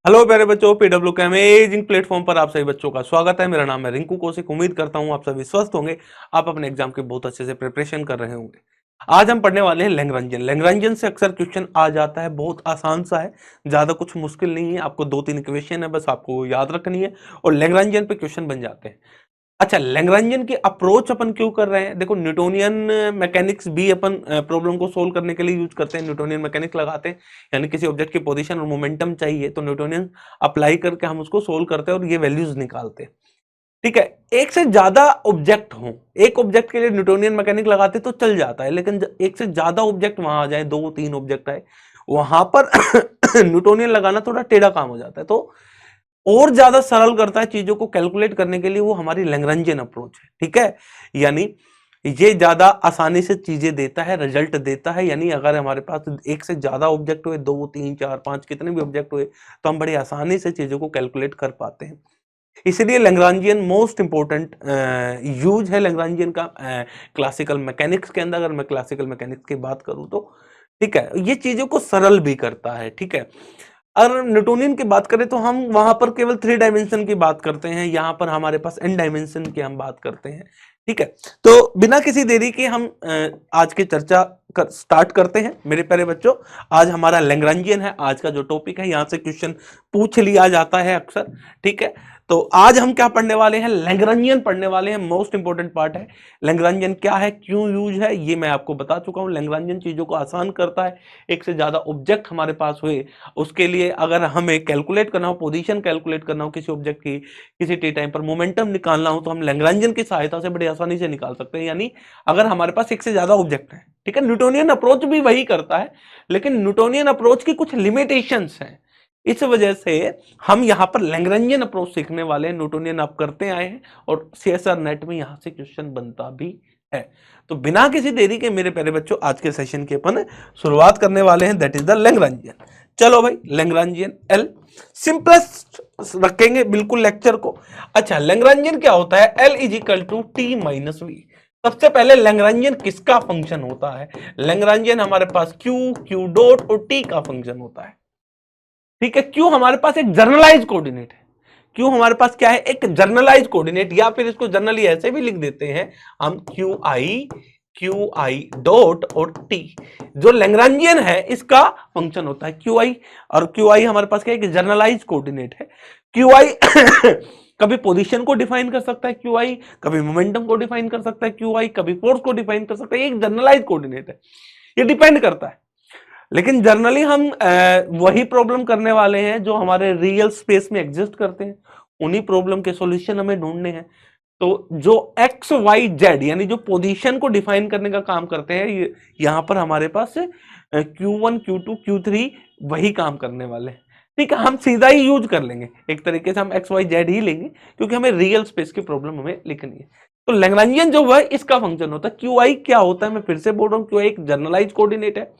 Hello प्यारे बच्चों, PW के अमेजिंग प्लेटफॉर्म पर आप सभी बच्चों का स्वागत है। मेरा नाम है रिंकू कौशिक। उम्मीद करता हूं आप सभी स्वस्थ होंगे, आप अपने एग्जाम के बहुत अच्छे से प्रिपरेशन कर रहे होंगे। आज हम पढ़ने वाले हैं लैग्रैन्जियन। लैग्रैन्जियन से अक्सर क्वेश्चन आ जाता है, बहुत आसान सा है, ज्यादा कुछ मुश्किल नहीं है। आपको 2-3 इक्वेशन है, बस आपको याद रखनी है और लैग्रैन्जियन पे क्वेश्चन बन जाते हैं। अच्छा, लैग्रैन्जियन की अप्रोच अपन क्यों कर रहे हैं? देखो, न्यूटोनियन मैकेनिक्स भी अपन प्रॉब्लम को सोल्व करने के लिए यूज करते हैं। न्यूटोनियन मैकेनिक्स लगाते हैं, यानी किसी ऑब्जेक्ट की पोजीशन और मोमेंटम चाहिए तो न्यूटोनियन अप्लाई करके हम उसको सोल्व करते हैं और ये वैल्यूज निकालते हैं। ठीक है, एक से ज्यादा ऑब्जेक्ट हो, एक ऑब्जेक्ट के लिए न्यूटोनियन मैकेनिक लगाते तो चल जाता है, लेकिन एक से ज्यादा ऑब्जेक्ट वहां आ जाए, 2-3 ऑब्जेक्ट आए, वहां पर न्यूटोनियन लगाना थोड़ा टेढ़ा काम हो जाता है। तो और ज्यादा सरल करता है चीजों को कैलकुलेट करने के लिए, वो हमारी लैग्रैन्जियन अप्रोच है। ठीक है, यानी ये ज्यादा आसानी से चीजें देता है, रिजल्ट देता है। यानी अगर हमारे पास एक से ज्यादा ऑब्जेक्ट हुए, 2, 3, 4, 5 कितने भी ऑब्जेक्ट हुए, तो हम बड़ी आसानी से चीजों को कैलकुलेट कर पाते हैं। इसलिए लैग्रैन्जियन मोस्ट इंपॉर्टेंट यूज है लैग्रैन्जियन का क्लासिकल मैकेनिक्स के अंदर। अगर मैं क्लासिकल मैकेनिक्स की बात करूं तो ठीक है, ये चीजों को सरल भी करता है। ठीक है, अगर न्यूटोनियन की बात करें तो हम वहां पर केवल 3 डायमेंशन की बात करते हैं, यहां पर हमारे पास n डायमेंशन की हम बात करते हैं। ठीक है, तो बिना किसी देरी के हम आज की चर्चा स्टार्ट करते हैं मेरे प्यारे बच्चों। आज हमारा लैग्रैन्जियन है, आज का जो टॉपिक है, यहां से क्वेश्चन पूछ लिया जाता है अक्सर। ठीक है, तो आज हम क्या पढ़ने वाले हैं? लैग्रैन्जियन पढ़ने वाले हैं। मोस्ट इंपॉर्टेंट पार्ट है लैग्रैन्जियन क्या है, क्यों यूज है, ये मैं आपको बता चुका हूं। लैग्रैन्जियन चीजों को आसान करता है। एक से ज्यादा ऑब्जेक्ट हमारे पास हुए, उसके लिए अगर हमें कैलकुलेट करना हो, पोजीशन कैलकुलेट करना हो किसी ऑब्जेक्ट की, किसी टी टाइम पर मोमेंटम निकालना हो, तो हम लैग्रैन्जियन की सहायता से बड़ी आसानी से निकाल सकते हैं। यानी अगर हमारे पास एक से ज्यादा ऑब्जेक्ट है, ठीक है, न्यूटोनियन अप्रोच भी वही करता है, लेकिन न्यूटोनियन अप्रोच की कुछ लिमिटेशंस हैं। इस वजह से हम यहां पर लैग्रैन्जियन अप्रोच सीखने वाले हैं। न्यूटोनियन आप करते आए हैं और सीएसआर नेट में यहां से क्वेश्चन बनता भी है। तो बिना किसी देरी के मेरे प्यारे बच्चों, आज के सेशन की अपन शुरुआत करने वाले हैं, दैट इज द लैग्रैन्जियन। चलो भाई, लैग्रैन्जियन एल सिंपलेस्ट रखेंगे बिल्कुल लेक्चर को। अच्छा, लैग्रैन्जियन क्या होता है? L is equal to T minus V. सबसे पहले लैग्रैन्जियन किसका फंक्शन होता है? लैग्रैन्जियन हमारे पास क्यू डॉट और टी का फंक्शन होता है। ठीक है, क्यों हमारे पास एक जर्नलाइज कोऑर्डिनेट है। क्यों हमारे पास क्या है? एक जर्नलाइज कोऑर्डिनेट, या फिर इसको जनरली ऐसे भी लिख देते हैं हम, क्यू आई डॉट और टी। जो लैग्रैन्जियन है इसका फंक्शन होता है क्यू आई, और क्यू आई हमारे पास क्या है? एक जर्नलाइज कोऑर्डिनेट है। क्यू आई कभी पोजीशन को डिफाइन कर सकता है क्यू आई, कभी मोमेंटम को डिफाइन कर सकता है क्यू आई, कभी फोर्स को डिफाइन कर सकता है। एक जर्नलाइज कोऑर्डिनेट है, ये डिपेंड करता है। लेकिन जनरली हम वही प्रॉब्लम करने वाले हैं जो हमारे रियल स्पेस में एग्जिस्ट करते हैं, उन्हीं प्रॉब्लम के सॉल्यूशन हमें ढूंढने हैं। तो जो एक्स वाई जेड यानी जो पोजीशन को डिफाइन करने का काम करते हैं, यहां पर हमारे पास Q1 Q2 Q3 वही काम करने वाले हैं। ठीक है, हम सीधा ही यूज कर लेंगे, एक तरीके से हम एक्स वाई जेड ही लेंगे, क्योंकि हमें रियल स्पेस की प्रॉब्लम हमें लिखनी है। तो लैग्रैन्जियन जो है इसका फंक्शन होता है क्यू आई। क्या होता है, मैं फिर से बोल रहा हूं, क्यू आई एक जर्नलाइज कोऑर्डिनेट है।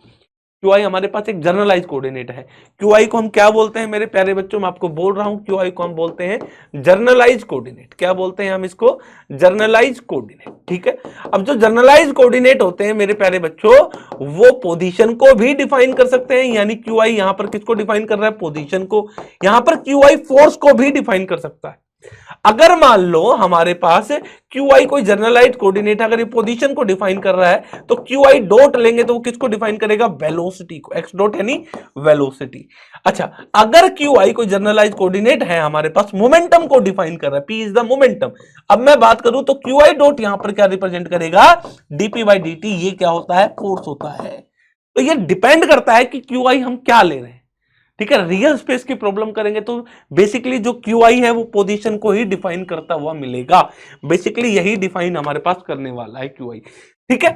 क्यू आई हमारे पास एक जर्नलाइज कोऑर्डिनेट है। क्यू आई को हम क्या बोलते हैं मेरे प्यारे बच्चों? मैं आपको बोल रहा हूं, क्यू आई को हम बोलते हैं जर्नलाइज कोऑर्डिनेट। क्या बोलते हैं हम इसको? Generalized coordinate. ठीक है, अब जो जर्नलाइज कोऑर्डिनेट होते हैं मेरे प्यारे बच्चों, वो पोजीशन को भी डिफाइन कर सकते हैं। यानी क्यू आई यहां पर किसको डिफाइन कर रहा है? पोजीशन को। यहां पर क्यू आई फोर्स को भी डिफाइन कर सकता है। अगर मान लो हमारे पास क्यू आई कोई जनरलाइज कोऑर्डिनेट, अगर ये पोजीशन को डिफाइन कर रहा है, तो क्यू आई डॉट लेंगे तो वो किसको डिफाइन करेगा? वेलोसिटी को। एक्स डॉट यानी वेलोसिटी। अच्छा, अगर क्यू आई कोई जनरलाइज कोऑर्डिनेट है हमारे पास, मोमेंटम को डिफाइन कर रहा है, पी इज द मोमेंटम। अब मैं बात करूं तो क्यू आई डॉट यहां पर क्या रिप्रेजेंट करेगा? DP by d T. ये क्या होता है? फोर्स होता है। तो ये डिपेंड करता है कि क्यू आई हम क्या ले रहे हैं। ठीक है, रियल स्पेस की प्रॉब्लम करेंगे तो बेसिकली जो क्यू आई है वो पोजीशन को ही डिफाइन करता हुआ मिलेगा। बेसिकली यही डिफाइन हमारे पास करने वाला है क्यू आई। ठीक है,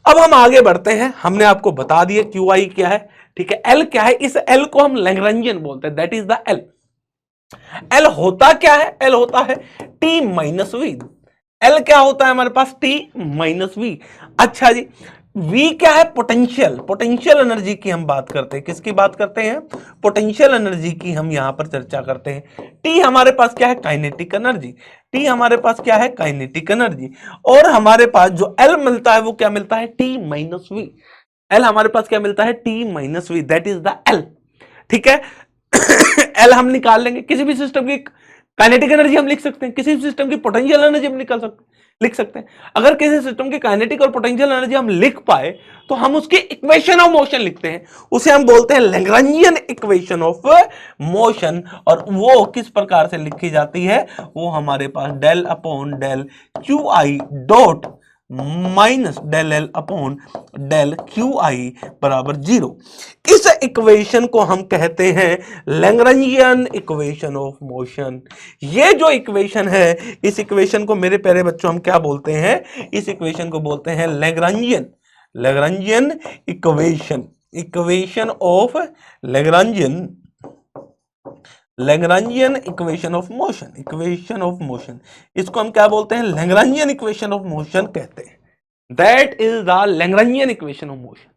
अब हम आगे बढ़ते हैं। हमने आपको बता दिया क्यू आई क्या है। ठीक है, एल क्या है? इस एल को हम लैग्रैन्जियन बोलते हैं, that is the L. L होता क्या है? एल होता है टी माइनस वी। एल क्या होता है हमारे पास? T minus we. अच्छा जी, वी क्या है? पोटेंशियल। पोटेंशियल एनर्जी की हम बात करते हैं। किसकी बात करते हैं? पोटेंशियल एनर्जी की हम यहां पर चर्चा करते हैं। टी हमारे पास क्या है? Kinetic energy. टी हमारे पास क्या है? Kinetic energy. और हमारे पास जो एल मिलता है वो क्या मिलता है? T minus we. एल हमारे पास क्या मिलता है? T minus V, that is the L. ठीक है एल हम निकाल लेंगे, किसी भी सिस्टम की काइनेटिक एनर्जी हम लिख सकते हैं, किसी भी सिस्टम की पोटेंशियल एनर्जी हम लिख सकते हैं। अगर किसी सिस्टम की काइनेटिक और पोटेंशियल एनर्जी हम लिख पाए तो हम उसकी इक्वेशन ऑफ मोशन लिखते हैं, उसे हम बोलते हैं लैग्रेंजियन इक्वेशन ऑफ मोशन। और वो किस प्रकार से लिखी जाती है, वो हमारे पास del upon del q i dot minus del L upon del q i बराबर 0। इस इक्वेशन को हम कहते हैं लैग्रेंजियन इक्वेशन ऑफ मोशन। ये जो इक्वेशन है, इस इक्वेशन को मेरे प्यारे बच्चों हम क्या बोलते हैं, इस इक्वेशन को बोलते हैं Lagrangian equation, equation of Lagrangian equation of motion, equation of motion. इसको हम क्या बोलते हैं, लैग्रेंजियन इक्वेशन ऑफ मोशन कहते हैं। That is the Lagrangian equation of motion.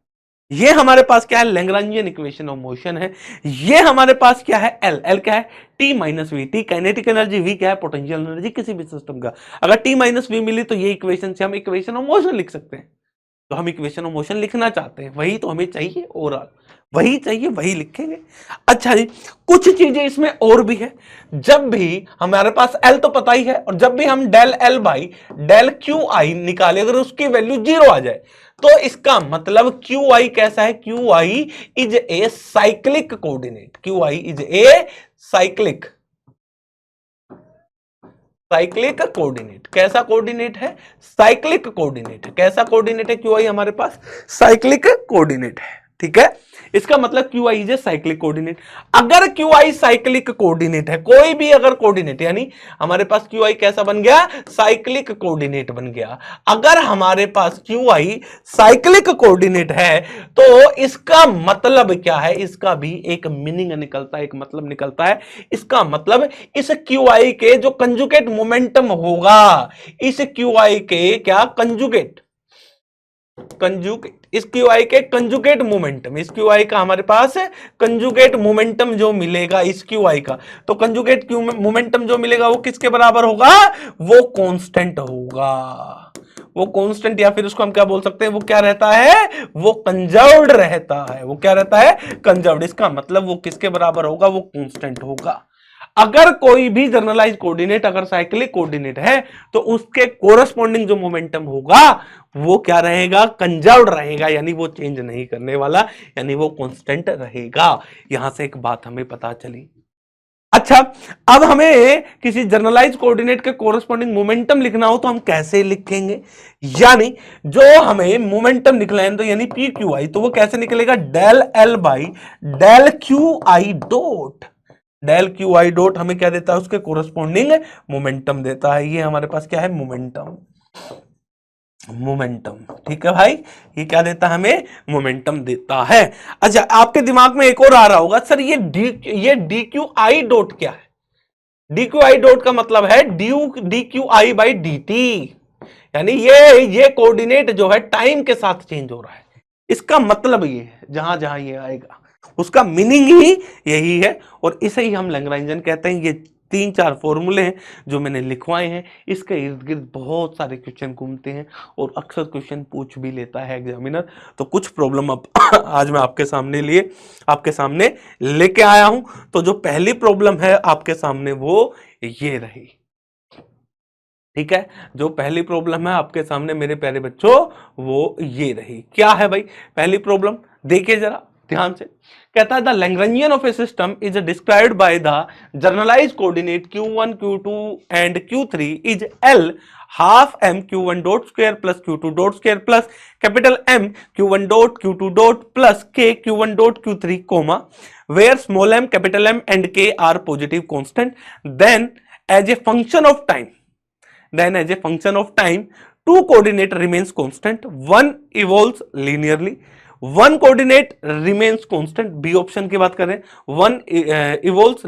ये हमारे पास क्या है, लैग्रेंजियन इक्वेशन ऑफ मोशन है। ये हमारे पास क्या है, एल, एल क्या है, T minus V, T kinetic energy, V क्या है, पोटेंशियल एनर्जी किसी भी सिस्टम का। अगर टी माइनस वी मिली तो ये इक्वेशन से हम इक्वेशन ऑफ मोशन लिख सकते हैं। तो हम इक्वेशन ऑफ मोशन लिखना चाहते हैं, वही तो हमें चाहिए, ओवरऑल वही चाहिए, वही लिखेंगे। अच्छा जी, कुछ चीजें इसमें और भी है। जब भी हमारे पास एल तो पता ही है, और जब भी हम del L by del q i निकाले, अगर उसकी वैल्यू 0 आ जाए तो इसका मतलब क्यू आई कैसा है, Q I is a cyclic coordinate, Q I is a cyclic coordinate. कैसा कोऑर्डिनेट है, साइक्लिक कोऑर्डिनेट है। कैसा कोऑर्डिनेट है, क्यू आई हमारे पास साइक्लिक कोऑर्डिनेट है। ठीक है, इसका मतलब Q I is a cyclic coordinate. अगर क्यू आई साइक्लिक कोऑर्डिनेट है, कोई भी अगर कोऑर्डिनेट, यानी हमारे पास क्यू आई कैसा बन गया, साइक्लिक कोऑर्डिनेट बन गया। अगर हमारे पास क्यू आई साइक्लिक कोऑर्डिनेट है तो इसका मतलब क्या है, इसका भी एक मीनिंग निकलता है, एक मतलब निकलता है। इसका मतलब इस क्यू आई के जो कंजुगेट मोमेंटम होगा, इस क्यू आई के क्या कंजुगेट इस क्यू आई के कंजुगेट मोमेंटम, इस क्यू आई का हमारे पास कंजुगेट मोमेंटम जो मिलेगा इस क्यू आई का, तो कंजुगेट मोमेंटम जो मिलेगा वो किसके बराबर होगा, वो कांस्टेंट होगा। वो कांस्टेंट, या फिर उसको हम क्या बोल सकते हैं, वो क्या रहता है, वो कंजर्व्ड रहता है। वो क्या रहता है, कंजर्व्ड। इसका मतलब वो किसके बराबर होगा, वो कांस्टेंट होगा। अगर कोई भी जनरलाइज कोऑर्डिनेट अगर साइक्लिक कोऑर्डिनेट है तो उसके कोरस्पॉन्डिंग जो मोमेंटम होगा वो क्या रहेगा, कंजर्व्ड रहेगा, यानी वो चेंज नहीं करने वाला, यानी वो कांस्टेंट रहेगा। यहां से एक बात हमें पता चली। अच्छा, अब हमें किसी जनरलाइज कोऑर्डिनेट के कोरस्पॉन्डिंग मोमेंटम लिखना हो तो हम कैसे लिखेंगे, यानी जो हमें मोमेंटम निकला है तो यानी पी क्यू आई, तो वो कैसे निकलेगा, del L by del q i dot, del q i dot हमें क्या देता है, उसके कोरस्पॉन्डिंग मोमेंटम देता है। ये हमारे पास क्या है, मोमेंटम। ठीक है भाई, ये क्या देता है, हमें मोमेंटम देता है। अच्छा, आपके दिमाग में एक और आ रहा होगा, सर ये डी क्यू आई डॉट क्या है। डी क्यू आई डॉट का मतलब है D Q I by d T, यानी ये कोऑर्डिनेट जो है टाइम के साथ चेंज हो रहा है। इसका मतलब ये है, जहां जहां ये आएगा उसका मीनिंग ही यही है, और इसे ही हम लैग्रेंजियन कहते हैं। ये 3-4 फॉर्मूले हैं जो मैंने लिखवाए हैं, इसके इर्द गिर्द बहुत सारे क्वेश्चन घूमते हैं और अक्सर क्वेश्चन पूछ भी लेता है एग्जामिनर। तो कुछ प्रॉब्लम अब आज मैं आपके सामने लेके आया हूं। तो जो पहली प्रॉब्लम है आपके सामने वो ये रही। ठीक है, जो पहली प्रॉब्लम है आपके सामने मेरे प्यारे बच्चों वो ये रही। क्या है भाई पहली प्रॉब्लम, देखिए जरा ध्यान से। कहता है the Lagrangian of a system is described by the generalised coordinate q1 q2 and q3 is l half m q1 dot square plus q2 dot square plus capital M q1 dot q2 dot plus k q1 dot q3 comma where small m capital M and k are positive constant, then as a function of time two coordinate remains constant, one evolves linearly, one coordinate remains constant, B option की बात करें, one evolves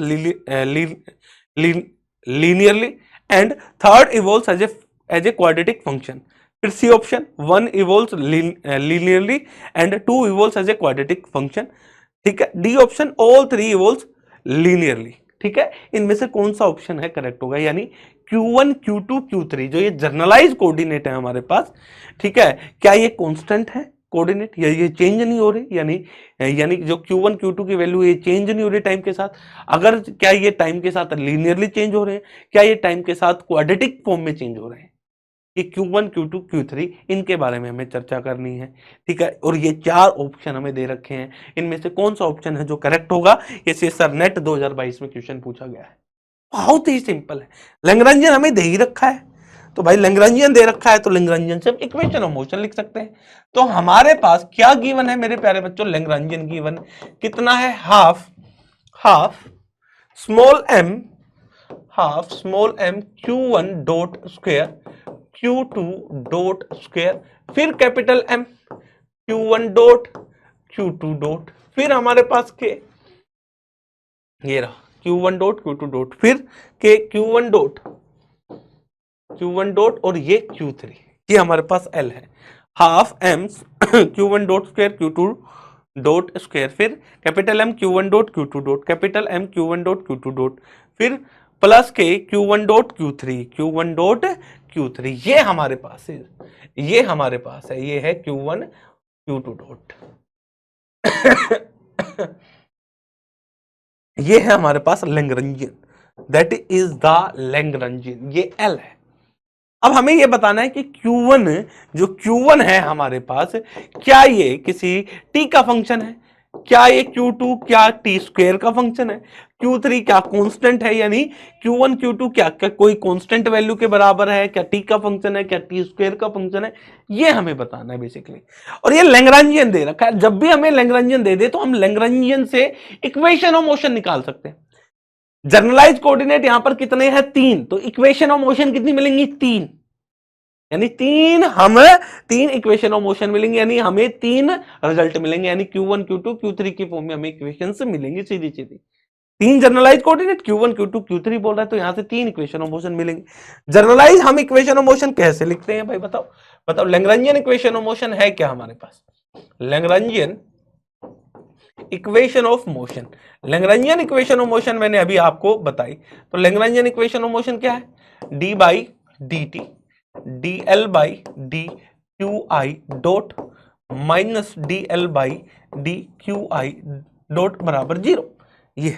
linearly and third evolves as a quadratic function। फिर C option, one evolves linearly and two evolves as a quadratic function। ठीक है, D option, all three evolves linearly। ठीक है, इनमें से कौन सा ऑप्शन है करेक्ट होगा, यानी Q1 Q2 Q3 जो ये जर्नलाइज कोऑर्डिनेट है हमारे पास, ठीक है, क्या ये कांस्टेंट है, कोऑर्डिनेट, या ये चेंज नहीं हो रही, यानी जो Q1 Q2 की वैल्यू ये चेंज नहीं हो रही टाइम के साथ। अगर क्या ये टाइम के साथ लीनियरली चेंज हो रहे हैं, क्या ये टाइम के साथ क्वाड्रेटिक फॉर्म में चेंज हो रहे हैं, ये Q1 Q2 Q3 इनके बारे में हमें चर्चा करनी है। ठीक है, और ये 4 ऑप्शन हमें दे रखे हैं, इनमें से कौन सा ऑप्शन है जो करेक्ट होगा, ये सर नेट 2022 में क्वेश्चन पूछा गया है। बहुत ही सिंपल है। लैग्रेंजियन हमें दे ही रखा है, तो भाई लैग्रेंजियन दे रखा है तो लैग्रेंजियन से हम इक्वेशन ऑफ मोशन लिख सकते हैं। तो हमारे पास क्या गिवन है मेरे प्यारे बच्चों, लैग्रेंजियन गिवन कितना है, half small m q1 dot square q2 dot square, फिर capital M q1 dot q2 dot, फिर हमारे पास के ये रहा q1 डॉट q2 डॉट, फिर के q1 डॉट और ये q3, ये हमारे पास L है। Half m q1 dot square q2 dot square, फिर capital M q1 dot q2 dot, capital M q1 dot q2 dot, फिर plus k q1 dot q1 dot q3, ये हमारे पास है, ये है q1 q2 डॉट ये है हमारे पास Lagrangian, that is the Lagrangian, ये L है। अब हमें यह बताना है कि Q1 है हमारे पास, क्या ये किसी t का फंक्शन है, क्या ये Q2 क्या t स्क्वायर का फंक्शन है, Q3 क्या कांस्टेंट है, यानी Q1 Q2 क्या कोई कांस्टेंट वैल्यू के बराबर है, क्या t का फंक्शन है, क्या t स्क्वायर का फंक्शन है, ये हमें बताना है बेसिकली। और ये लैग्रेंजियन दे रखा है, जब भी हमें लैग्रेंजियन दे दे तो हम लैग्रेंजियन से इक्वेशन ऑफ मोशन निकाल सकते हैं। जनरलाइज कोऑर्डिनेट यहां पर कितने हैं, 3, तो इक्वेशन ऑफ मोशन कितनी मिलेंगी, 3, यानी तीन इक्वेशन ऑफ मोशन मिलेंगे, यानी हमें 3 रिजल्ट मिलेंगे, यानी Q1 Q2 Q3 की फॉर्म में हमें इक्वेशंस मिलेंगी सीधी सीधी। 3 generalise coordinate Q1 Q2 Q3 बोल रहा है, तो यहां से 3 इक्वेशन ऑफ मोशन मिलेंगे। जनरलाइज हम इक्वेशन ऑफ मोशन कैसे लिखते हैं भाई, बताओ लैग्रेंजियन इक्वेशन ऑफ मोशन है क्या हमारे पास, Lagrangian equation of motion, Lagrangian equation of motion मैंने अभी आपको बताई। तो लैग्रेंजियन इक्वेशन ऑफ मोशन क्या है, D by d T dl by d Q i dot minus dl by d Q i dot बराबर 0, ये।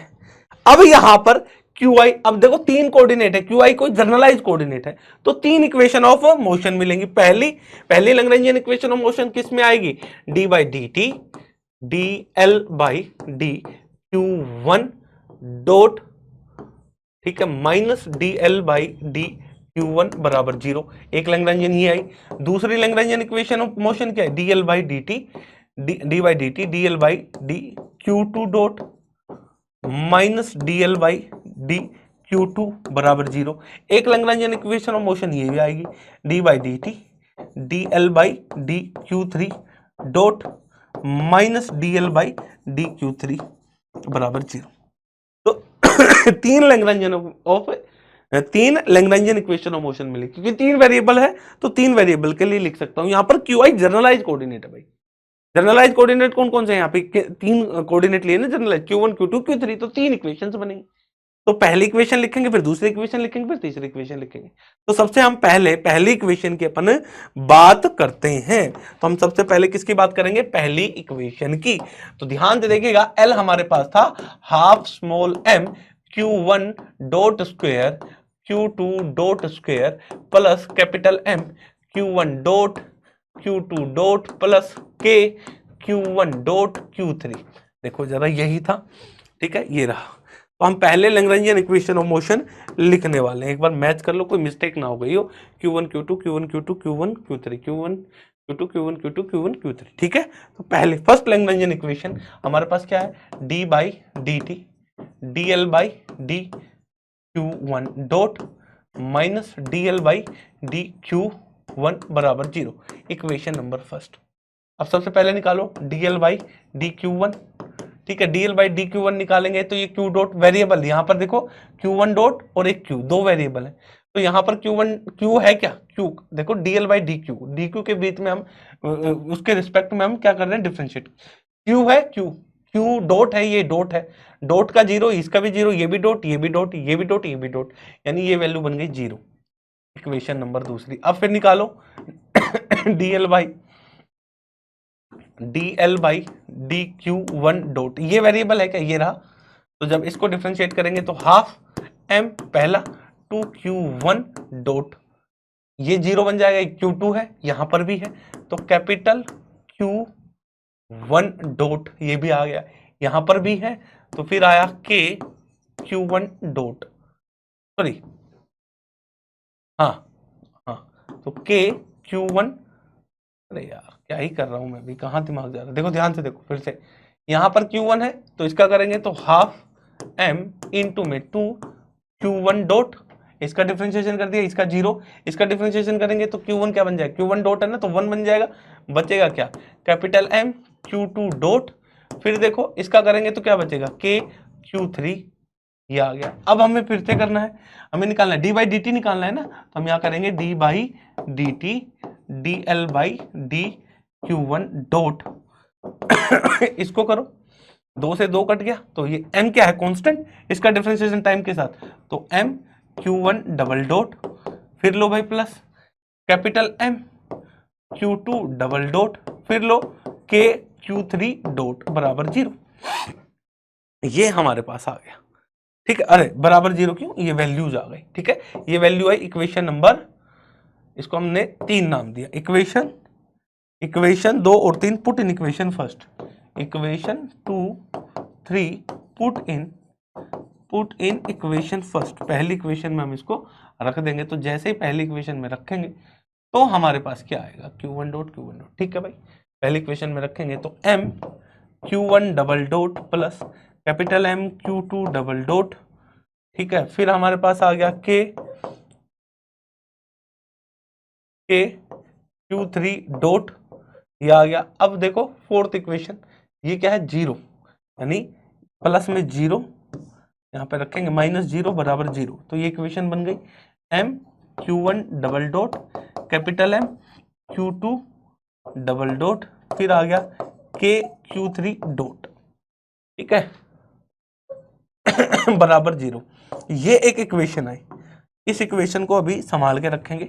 अब यहां पर क्यू आई, अब देखो 3 कोऑर्डिनेट है, क्यू आई कोई जनरलाइज कोऑर्डिनेट है, तो 3 इक्वेशन ऑफ मोशन मिलेंगी। पहली लैग्रेंजियन इक्वेशन ऑफ मोशन किस में आएगी, D by d t d L by d Q one dot, ठीक है, minus d L by D Q1 बराबर 0, एक लैग्रेंजियन ही आई। दूसरी लैग्रेंजियन इक्वेशन ऑफ मोशन क्या है, dl by d T dl by D Q2 dot minus dl by D Q2 बराबर 0, एक Lagrangian equation of motion ये भी आएगी, d by d T dl by D Q3 dot minus dl by D Q3 बराबर 0। तो तीन Lagrangian equation of motion मिली, क्योंकि 3 variable है तो 3 वेरिएबल के लिए लिख सकता हूं। यहां पर क्यू आई जनरलाइज कोऑर्डिनेट है भाई, जनरलाइज कोऑर्डिनेट कौन कौन से यहाँ पे 3 कोऑर्डिनेट लिए ना जनरलाइज, Q1 Q2 Q3, तो 3 इक्वेशंस बनेंगे। तो पहली इक्वेशन लिखेंगे, फिर दूसरी इक्वेशन लिखेंगे, फिर तीसरी इक्वेशन लिखेंगे। तो सबसे हम पहली इक्वेशन की अपन बात करते हैं। तो हम सबसे पहले किसकी बात करेंगे, पहली इक्वेशन की। तो ध्यान से देखिएगा, L हमारे पास था half small m Q1 dot square Q2 dot square plus capital M Q1 dot Q2 dot plus K Q1 dot Q3। देखो जरा यही था, ठीक है, ये रहा। तो हम पहले लैग्रेंजियन इक्वेशन ऑफ मोशन लिखने वाले हैं, एक बार मैच कर लो, कोई मिस्टेक ना हो गई हो। Q1 Q2 Q1 Q2 Q1 Q3 Q1 Q2 Q1 Q2 Q1 Q3, ठीक है। तो पहले फर्स्ट लैग्रेंजियन इक्वेशन हमारे पास क्या है, d by d T dl by D Q1 dot minus dl by D Q1 बराबर 0, इक्वेशन नंबर फर्स्ट। अब सबसे पहले निकालो dl बाई डी Q1, ठीक है, dl बाई डी Q1 निकालेंगे तो ये Q डॉट वेरिएबल, यहां पर देखो Q1 डॉट और एक Q, 2 वेरिएबल है। तो यहां पर Q है क्या, Q, देखो dl बाई डी Q के बीच में हम उसके रिस्पेक्ट में हम क्या कर रहे हैं, डिफरेंशिएट। Q है Q डॉट है, ये डॉट है, डॉट का 0, इसका भी 0, ये भी डॉट, ये भी डॉट, ये भी डॉट, ये भी डॉट, यानी ये वैल्यू बन गई 0, इक्वेशन नंबर दूसरी। अब फिर निकालो dl by D L by d Q one dot, ये वेरिएबल है क्या, ये रहा। तो जब इसको डिफ्रेंशिएट करेंगे तो हाफ एम पहला टू क्यू वन डॉट, ये जीरो बन जाएगा, क्यू टू है यहां पर भी है, तो कैपिटल क्यू वन डॉट ये भी आ गया, यहां पर भी है, तो फिर आया के क्यू वन डॉट, सॉरी हाँ हाँ, तो के क्यू वन, अरे यार क्या ही कर रहा हूं मैं भी, कहाँ दिमाग जा रहा है, देखो ध्यान से देखो फिर से, यहां पर Q1 है तो इसका करेंगे तो हाफ m इंटू में टू Q1 डॉट, इसका डिफरेंशिएशन कर दिया, इसका जीरो, इसका डिफरेंशिएशन करेंगे तो Q1 क्या बन जाएगा, Q1 डॉट है ना तो 1 बन जाएगा, बचेगा क्या कैपिटल M Q2 डॉट, फिर देखो इसका करेंगे तो क्या बचेगा K Q3, ये आ गया। अब हमें फिर से करना है, हमें निकालना है डी बाई डी टी निकालना है ना, तो हम यहाँ करेंगे D by d t d L by d Q one dot इसको करो, दो से दो कट गया, तो ये m क्या है कांस्टेंट, इसका डिफरेंशिएशन टाइम के साथ, तो m q1 डबल डॉट, फिर लो भाई plus capital M q2 double dot, फिर लो k q3 डॉट बराबर जीरो, ये हमारे पास आ गया। ठीक है, अरे बराबर जीरो क्यों, ये वैल्यूज आ गई। ठीक है, ये वैल्यू है इक्वेशन नंबर, इसको हमने 3 नाम दिया, इक्वेशन 2 और 3 put in equation first, equation 2 3 put in equation first, पहली इक्वेशन में हम इसको रख देंगे, तो जैसे ही पहली इक्वेशन में रखेंगे तो हमारे पास क्या आएगा Q1 डॉट Q1 डॉट। ठीक है भाई, पहली इक्वेशन में रखेंगे तो M Q1 double dot plus capital M Q2 double dot, ठीक है, फिर हमारे पास आ गया K Q3 डॉट, ये आ गया। अब देखो फोर्थ इक्वेशन, ये क्या है जीरो, यानी प्लस में जीरो यहाँ पे रखेंगे, माइनस जीरो बराबर जीरो, तो ये इक्वेशन बन गई M Q1 double dot capital M Q2 double dot, फिर आ गया K Q3 डॉट, ठीक है बराबर जीरो, ये एक इक्वेशन आई। इस इक्वेशन को अभी संभाल के रखेंगे।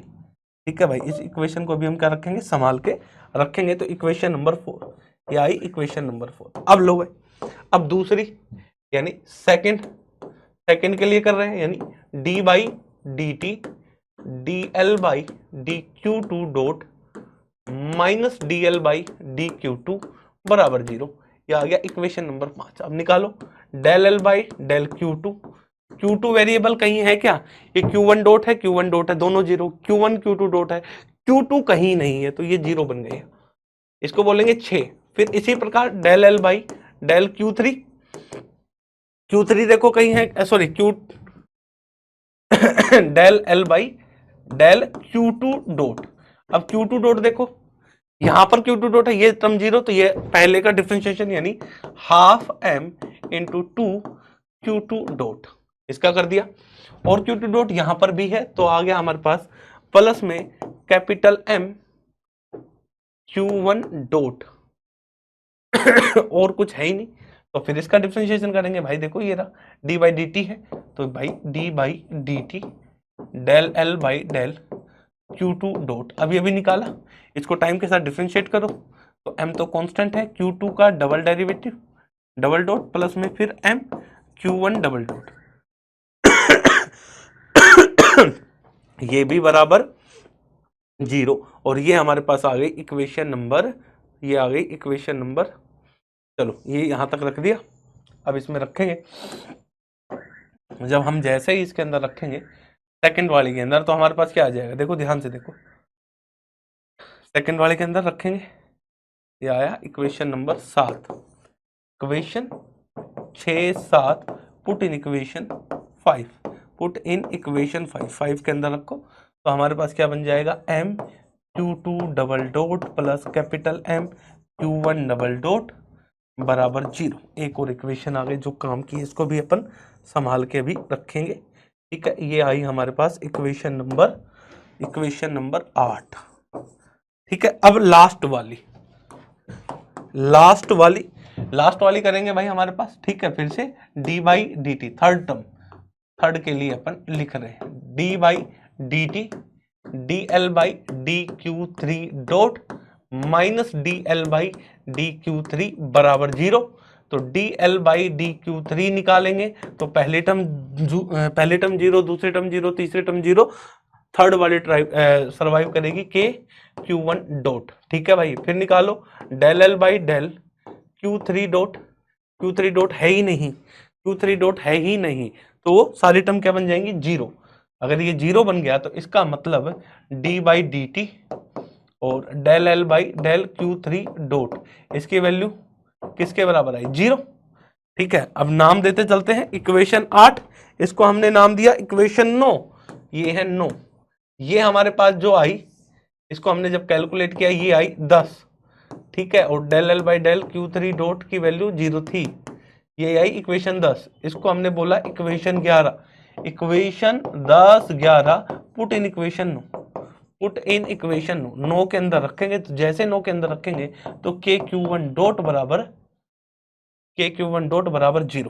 ठीक है भाई, इस इक्वेशन को अभी हम क्या रखेंगे, संभाल के रखेंगे, तो इक्वेशन नंबर 4 ये आई, इक्वेशन नंबर 4। अब लो भाई, अब दूसरी यानी सेकंड के लिए कर रहे हैं, यानी d by d t d L by d q two dot minus d L by d q two बराबर जीरो, ये आ गया इक्वेशन नंबर 5। अब निकालो del L by del Q2 variable कहीं है क्या, ये Q1 डॉट है, Q1 डॉट है, दोनों जीरो, Q1 Q2 डॉट है, Q2 कहीं नहीं है, तो ये जीरो बन गया, इसको बोलेंगे 6। फिर इसी प्रकार del L by del Q3 देखो कहीं है, sorry del L by del Q2 dot, अब Q2 डॉट देखो यहां पर Q2 डॉट है, ये टर्म जीरो, तो ये पहले का डिफरेंशिएशन यानी half m into two Q2 dot, इसका कर दिया, और Q2 डॉट यहां पर भी है, तो आ गया हमारे पास प्लस में कैपिटल M Q1 डॉट और कुछ है ही नहीं, तो फिर इसका डिफरेंशिएशन करेंगे भाई, देखो ये रहा डी बाई डी टी है, तो भाई d by d t del L by del Q2 dot, अभी निकाला, इसको टाइम के साथ डिफरेंशिएट करो, तो m तो कांस्टेंट है, Q2 का double derivative double dot plus में फिर m Q1 डबल डॉट ये भी बराबर जीरो, और ये हमारे पास आ गई इक्वेशन नंबर, ये आ गई इक्वेशन नंबर, चलो ये यहां तक रख दिया। अब इसमें रखेंगे, जब हम जैसे ही इसके अंदर रखेंगे सेकंड वाले के अंदर, तो हमारे पास क्या आ जाएगा, देखो ध्यान से देखो, सेकंड वाले के अंदर रखेंगे, ये आया equation number 7, equation 6 7 put in equation 5, put in equation 5 के अंदर रखो, तो हमारे पास क्या बन जाएगा M Q2 double dot plus capital M Q1 double dot बराबर जीरो। एक और इक्वेशन आ गई जो काम की, इसको भी अपन संभाल के भी रखेंगे। ठीक है, ये आई हमारे पास इक्वेशन नंबर 8। ठीक है, अब लास्ट वाली करेंगे भाई हमारे पास। ठीक है, फिर से D by d T, third के लिए अपन लिख रहे हैं D by d t d L by d Q three dot minus d L by d Q three बराबर 0। तो D L by d Q three निकालेंगे तो पहले टर्म 0, दूसरे टर्म 0, तीसरे टर्म 0, थर्ड वाली सर्वाइव करेगी के क्यू वन डॉट। ठीक है भाई, फिर निकालो del L by del q three dot. Q three dot है ही नहीं, क्यू थ्री डॉट है ही नहीं, तो सारी टर्म क्या बन जाएंगी 0। अगर ये 0 बन गया तो इसका मतलब डी बाई डी टी और del L by del q three dot, इसकी वैल्यू किसके बराबर आई 0। ठीक है, अब नाम देते चलते हैं। इक्वेशन 8, इसको हमने नाम दिया इक्वेशन 9, ये है 9। ये हमारे पास जो आई, इसको हमने जब कैलकुलेट किया ये आई 10। ठीक है, और del L by del q three dot की वैल्यू 0 थी, ये आई इक्वेशन 10। इसको हमने बोला equation 11। Equation 10 11 put in equation 9, put in equation 9 के अंदर रखेंगे। तो जैसे 9 के अंदर रखेंगे तो के क्यू वन डॉट बराबर, के क्यू वन डॉट बराबर 0।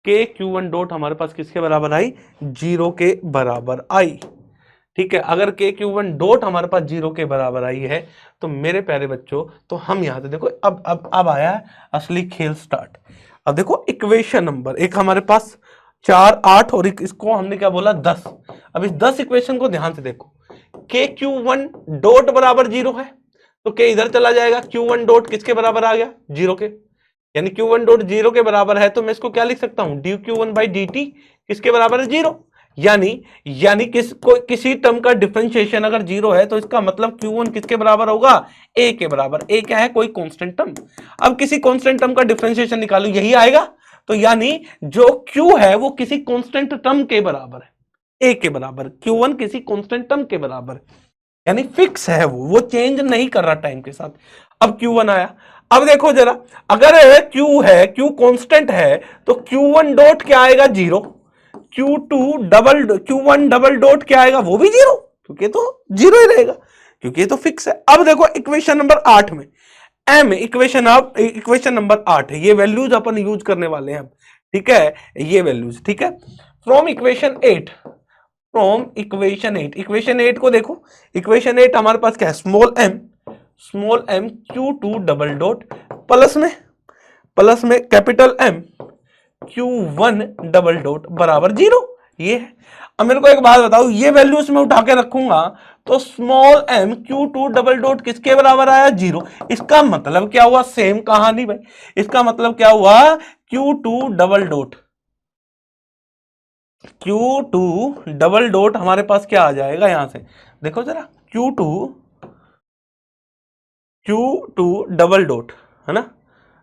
के क्यू वन डॉट हमारे पास किसके बराबर आई 0 के बराबर आई। ठीक है, अगर के क्यू वन डॉट हमारे पास 0 के बराबर आई है तो मेरे प्यारे बच्चों, तो हम यहां से देखो अब आया है असली खेल स्टार्ट। अब देखो इक्वेशन नंबर एक हमारे पास 4 8 और इसको हमने क्या बोला 10। अब इस 10 इक्वेशन को ध्यान से देखो, के क्यू वन डॉट बराबर 0 है तो के इधर चला जाएगा, क्यू वन डॉट किसके बराबर आ गया 0 के, यानी क्यू वन डॉट 0 के बराबर है तो मैं इसको क्या लिख सकता हूं D Q one by d T किसके बराबर है 0। यानी किसी टर्म का डिफरेंशिएशन अगर 0 है तो इसका मतलब Q1 किसके बराबर होगा a के बराबर। a क्या है कोई कांस्टेंट टर्म। अब किसी कांस्टेंट टर्म का डिफरेंशिएशन निकालो, यही आएगा। तो यानी जो Q है वो किसी कांस्टेंट टर्म के बराबर है, a के बराबर। Q1 किसी कांस्टेंट टर्म के बराबर, यानी फिक्स है, वो चेंज नहीं कर रहा टाइम के साथ। अब Q1 आया, अब देखो जरा, अगर Q है, Q कांस्टेंट है तो Q1 डॉट क्या आएगा 0, Q1 डबल डॉट क्या आएगा वो भी 0, क्योंकि तो 0 ही रहेगा, क्योंकि ये तो फिक्स है। अब देखो इक्वेशन नंबर 8 में m, इक्वेशन नंबर 8 है, ये वैल्यूज अपन यूज करने वाले हैं अब। ठीक है, ये वैल्यूज। ठीक है, फ्रॉम इक्वेशन 8, फ्रॉम इक्वेशन 8 को देखो। इक्वेशन 8 हमारे पास क्या है small m Q2 double dot plus में capital M Q1 double dot बराबर 0, ये है। अब मेरे को एक बात बताओ, ये वैल्यूज में उठा के रखूंगा तो small m Q2 double dot किसके बराबर आया 0। इसका मतलब क्या हुआ, सेम कहानी भाई। इसका मतलब क्या हुआ Q2 double dot, Q2 double dot हमारे पास क्या आ जाएगा, यहां से देखो जरा, Q2 डबल डॉट है ना,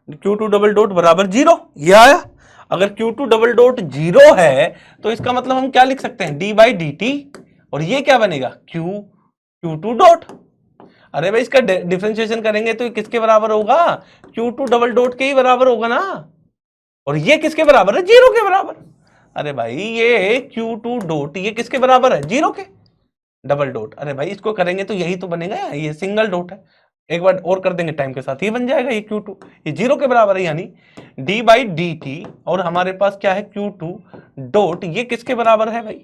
Q2 डबल डॉट बराबर 0, ये आया। अगर Q2 डबल डॉट 0 है तो इसका मतलब हम क्या लिख सकते हैं डी बाई डी टी, और ये क्या बनेगा Q2 डॉट। अरे भाई इसका डिफरेंशिएशन करेंगे तो ये किसके बराबर होगा Q2 डबल डॉट के ही बराबर होगा ना, और ये किसके बराबर है 0 के बराबर। अरे भाई ये Q2 डॉट ये किसके बराबर है 0 के डबल डॉट। अरे भाई इसको करेंगे तो यही तो बनेगा, ये सिंगल डॉट है, एक बार और कर देंगे टाइम के साथ ये बन जाएगा, ये Q2 ये 0 के बराबर है, यानी d बाई डी टी, और हमारे पास क्या है Q2 डॉट, ये किसके बराबर है भाई,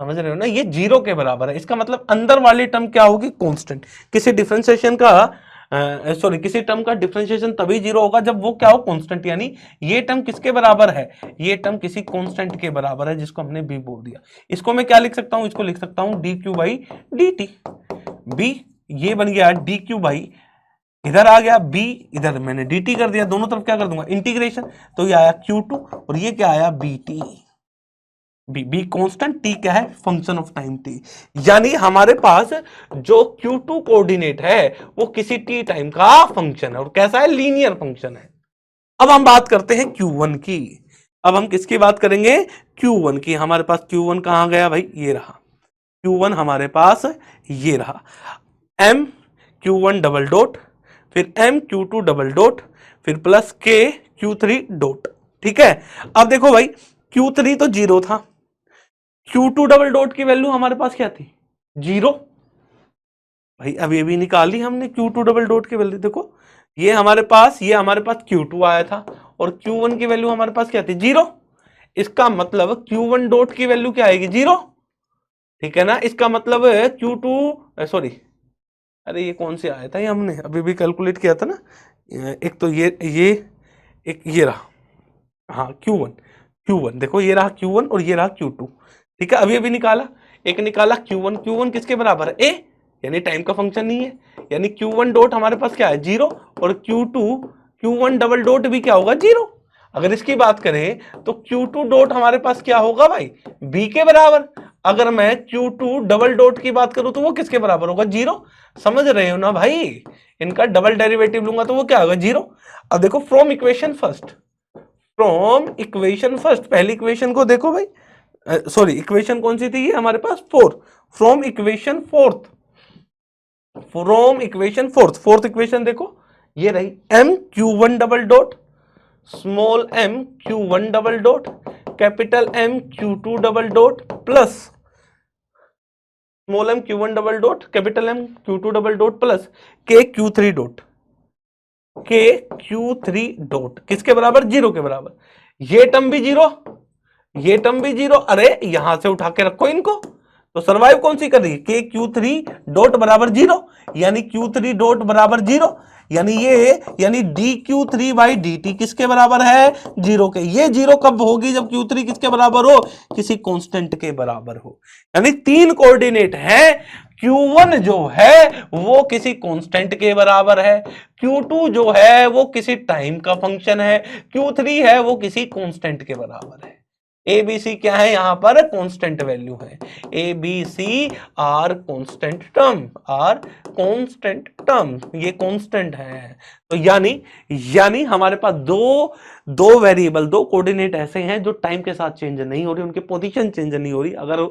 समझ रहे हो ना, ये 0 के बराबर है। इसका मतलब अंदर वाली टर्म क्या होगी कांस्टेंट। किसी डिफरेंशिएशन का किसी टर्म का डिफरेंशिएशन तभी 0 होगा जब वो क्या हो कांस्टेंट, यानी ये टर्म किसके बराबर है, ये टर्म किसी कांस्टेंट के बराबर है, जिसको हमने b बोल दिया। इसको मैं क्या लिख सकता हूं, इसको लिख सकता हूं D Q by d T. b ये बन गया डी क्यू बाई, इधर आ गया b, इधर मैंने dt कर दिया, दोनों तरफ क्या कर दूंगा इंटीग्रेशन, तो ये आया Q2 और ये क्या आया bt। बी कांस्टेंट, टी क्या है फंक्शन ऑफ टाइम t, यानी हमारे पास जो Q2 कोऑर्डिनेट है वो किसी t टाइम का फंक्शन है, और कैसा है लीनियर फंक्शन है। अब हम बात करते हैं Q1 की। अब हम किसकी बात करेंगे Q1 की। हमारे पास Q1 कहां गया भाई, ये रहा Q1 हमारे पास, ये रहा m Q1 डबल डॉट, फिर m Q2 डबल डॉट, फिर प्लस k Q3 डॉट। ठीक है, अब देखो भाई Q3 तो 0 था, Q2 डबल डॉट की वैल्यू हमारे पास क्या थी 0 भाई। अब ये भी निकाली हमने Q2 डबल डॉट की वैल्यू, देखो ये हमारे पास Q2 आया था और Q1 की वैल्यू हमारे पास क्या थी 0। इसका मतलब Q1 डॉट की वैल्यू क्या आएगी 0, ठीक है ना। इसका मतलब Q2 सॉरी अरे ये कौन से आया था, ये हमने अभी भी कैलकुलेट किया था ना। एक तो ये एक ये रहा, हाँ Q1, Q1 देखो ये रहा Q1 और ये रहा Q2। ठीक है, अभी अभी निकाला, एक निकाला Q1, Q1 किसके बराबर है, ए, यानी टाइम का फंक्शन नहीं है, यानी Q1 डॉट हमारे पास क्या है, जीरो, और Q1 डबल डॉट भी क्या होगा, जीरो। अगर इसकी बात करें तो Q2 डॉट हमारे पास क्या होगा भाई, B के बराबर। अगर मैं Q2 डबल डॉट की बात करूं तो वो किसके बराबर होगा, जीरो। समझ रहे हो ना भाई, इनका डबल डेरिवेटिव लूंगा तो वो क्या होगा, जीरो। अब देखो from equation first, from equation first, पहली इक्वेशन को देखो भाई, सॉरी इक्वेशन कौन सी थी ये हमारे पास, fourth, from equation fourth, from equation fourth, fourth equation देखो ये रही, m q one double dot, small m q one double dot, capital M q two double dot, plus small m q one double dot, capital M q two double dot, plus k q three dot, k q three dot किसके बराबर, zero के बराबर। ये term भी zero, ये term भी zero, अरे यहां से उठा के रखो इनको, तो सर्वाइव कौन सी कर रही है, के क्यू थ्री डॉट बराबर जीरो, यानी क्यू थ्री डॉट बराबर जीरो, यानी ये, यानी D Q three by d T किसके बराबर है, जीरो के। ये जीरो कब होगी, जब क्यू थ्री किसके बराबर हो, किसी कांस्टेंट के बराबर हो। यानी तीन कोऑर्डिनेट है, Q1 जो है वो किसी कांस्टेंट के बराबर है, Q2 जो है वो किसी टाइम का फंक्शन है, Q3 है वो किसी कांस्टेंट के बराबर है। ए बी सी क्या है, यहां पर कांस्टेंट वैल्यू है, a b c are constant term, are constant term, ये कांस्टेंट है। तो यानी हमारे पास दो वेरिएबल, दो कोऑर्डिनेट ऐसे हैं जो टाइम के साथ चेंज नहीं हो रही, उनकी पोजीशन चेंज नहीं हो रही। अगर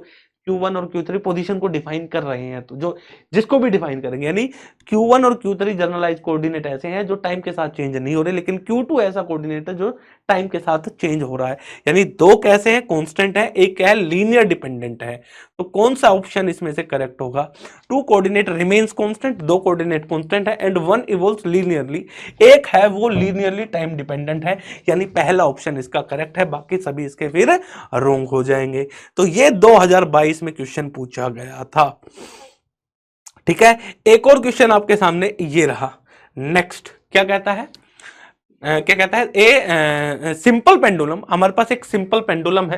Q1 और Q3 पोजीशन को डिफाइन कर रहे हैं तो जो जिसको भी डिफाइन करेंगे, यानी Q1 और Q3 जनरलाइज कोऑर्डिनेट ऐसे हैं जो टाइम के साथ चेंज नहीं हो रहे, लेकिन Q2 ऐसा कोऑर्डिनेट है जो टाइम के साथ चेंज हो रहा है। यानी दो कैसे हैं, कांस्टेंट है, एक क्या है, लीनियर डिपेंडेंट है। तो कौन सा ऑप्शन इसमें से करेक्ट होगा, टू कोऑर्डिनेट रिमेन्स कांस्टेंट, दो कोऑर्डिनेट कांस्टेंट है, एंड वन इवॉल्व्स लीनियरली, एक है वो लीनियरली टाइम डिपेंडेंट है, यानी पहला ऑप्शन इसका करेक्ट है, बाकी सभी इसके फिर रॉन्ग हो जाएंगे। तो ये 2022 में क्वेश्चन पूछा गया था। ठीक है, एक और क्वेश्चन आपके सामने ये रहा, नेक्स्ट क्या कहता है, क्या कहता है, ए सिंपल पेंडुलम, हमारे पास एक सिंपल पेंडुलम है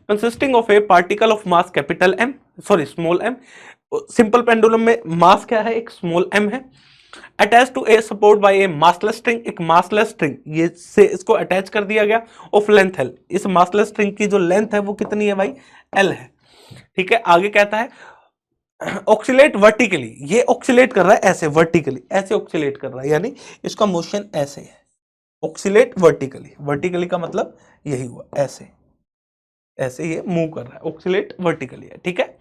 consisting of a particle of mass capital M, sorry small m, simple pendulum में मास क्या है, एक स्मॉल एम है, attach to a support by a massless string, एक मासलेस स्ट्रिंग ये से इसको अटैच कर दिया गया, ऑफ लेंथ एल, इस मासलेस स्ट्रिंग की जो लेंथ है वो कितनी है भाई, एल है। ठीक है, आगे कहता है ऑक्सीलेट वर्टिकली, ये ऑक्सीलेट कर रहा है ऐसे वर्टिकली, ऐसे ऑक्सीलेट कर रहा है, यानी इसका मोशन ऐसे है, ऑक्सीलेट वर्टिकली, वर्टिकली का मतलब यही हुआ, ऐसे ऐसे ये मूव कर रहा है, ऑक्सीलेट वर्टिकली है। ठीक है,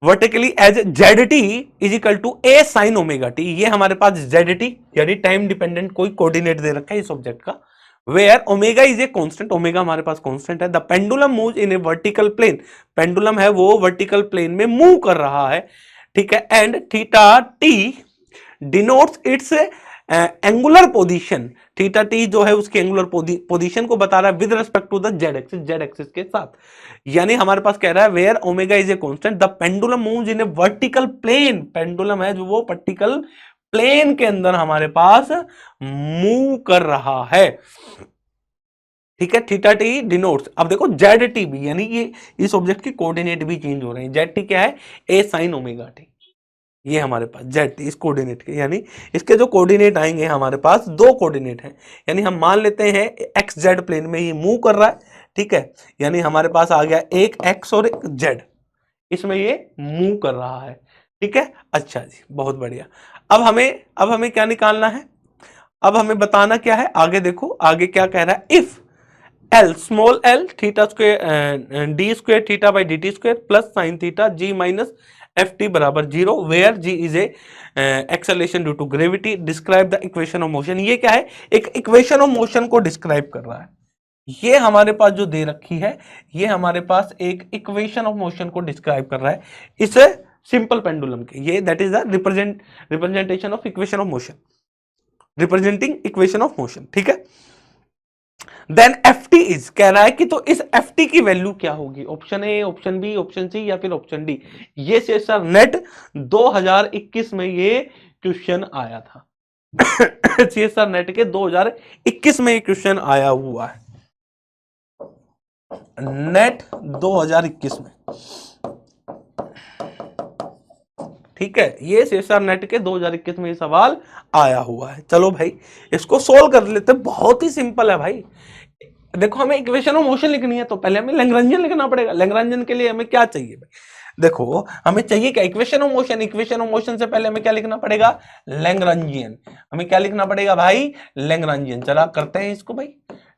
vertically as z t is equal to a sine omega t, ये हमारे पास जेड टी यानी टाइम डिपेंडेंट कोई कोऑर्डिनेट दे रखा है इस ऑब्जेक्ट का, where omega is a constant, omega हमारे पास कांस्टेंट है, the pendulum moves in a vertical plane, pendulum है वो वर्टिकल प्लेन में मूव कर रहा है। ठीक है, and theta t denotes its angular position, theta t जो है उसकी एंगुलर पोजीशन को बता रहा है with respect to the z axis के साथ। यानी हमारे पास कह रहा है where omega is a constant, the pendulum moves in a vertical plane, pendulum है जो वो वर्टिकल प्लेन के अंदर हमारे पास मूव कर रहा है। ठीक है, थीटा टी डिनोट्स, अब देखो जेड टी भी, यानी ये इस ऑब्जेक्ट की कोऑर्डिनेट भी चेंज हो रहे हैं, जेड टी क्या है, ए साइन ओमेगा टी, ये हमारे पास जेड टी इस कोऑर्डिनेट के, यानी इसके जो कोऑर्डिनेट आएंगे हमारे पास दो कोऑर्डिनेट हैं, यानी हम मान लेते हैं एक्स जेड प्लेन में ये मूव कर रहा है। ठीक है, यानी हमारे पास आ गया एक एक्स और एक जेड, इसमें ये मूव कर रहा है। ठीक है, अच्छा जी, बहुत बढ़िया। अब हमें क्या निकालना है, अब हमें बताना क्या है, आगे देखो आगे क्या कह रहा है, if l small l theta square d square theta by d t square plus sine theta g minus f t बराबर zero, where g is a acceleration due to gravity, describe the equation of motion, ये क्या है, एक equation of motion को describe कर रहा है। ये हमारे पास जो दे रखी है, ये हमारे पास एक इक्वेशन ऑफ मोशन को डिस्क्राइब कर रहा है, इसे सिंपल पेंडुलम के, ये that is the representation of equation of motion, representing equation of motion. ठीक है, देन एफ टी इज, कह रहा है कि तो इस एफ टी की वैल्यू क्या होगी, option A, option B, option C या फिर ऑप्शन डी। ये सीएसआर नेट 2021 में ये क्वेश्चन आया था। सीएसआर नेट के 2021 में ये क्वेश्चन आया हुआ है, नेट 2021 में। ठीक है, ये सीएसआर नेट के 2021 में ये सवाल आया हुआ है। चलो भाई इसको सोल्व कर लेते, बहुत ही सिंपल है भाई। देखो हमें इक्वेशन ऑफ मोशन लिखनी है तो पहले हमें लैग्रेंजियन लिखना पड़ेगा। लैग्रेंजियन के लिए हमें क्या चाहिए भाई, देखो हमें चाहिए क्या, equation of motion. Equation of motion से पहले हमें क्या लिखना पड़ेगा, लैग्रेंजियन। हमें क्या लिखना पड़ेगा भाई, लैग्रेंजियन। चला करते हैं इसको भाई।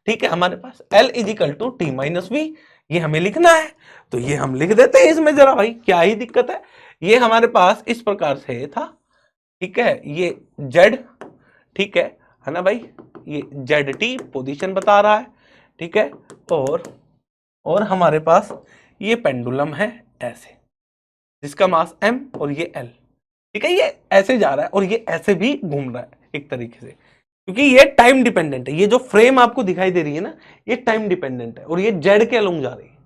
ठीक है, हमारे पास L equal to T minus V, ये हमें लिखना है तो ये हम लिख देते हैं इसमें। जरा भाई क्या ही दिक्कत है, ये हमारे पास इस प्रकार से था। ठीक है, ये Z, ठीक है ना भाई, ये ZT पोजीशन बता रहा है। ठीक है, और हमारे पास ये पेंडुलम है ऐसे, जिसका मास m और ये L। ठीक है, ये ऐसे जा रहा है और ये ऐसे भी घूम रहा है एक तरीके से, क्योंकि ये टाइम डिपेंडेंट है। ये जो फ्रेम आपको दिखाई दे रही है ना, ये टाइम डिपेंडेंट है और ये जेड के अलोंग जा रही है।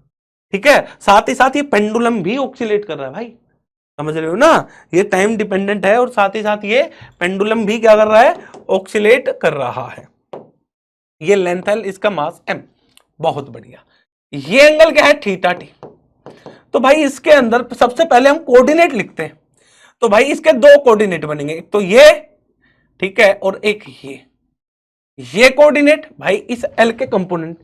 ठीक है, साथ ही साथ ये पेंडुलम भी ऑक्सीलेट कर रहा है भाई, समझ रहे हो ना। ये टाइम डिपेंडेंट है और साथ ही साथ ये पेंडुलम भी क्या कर रहा है, ऑक्सीलेट कर रहा है। ये लेंथ L, इसका मास m। बहुत बढ़िया। ये एंगल क्या है, थीटा टी। तो भाई इसके अंदर सबसे पहले हम कोऑर्डिनेट लिखते हैं। तो भाई इसके दो कोऑर्डिनेट बनेंगे, एक तो ये, ठीक है, और एक ये कोऑर्डिनेट भाई इस L के कंपोनेंट,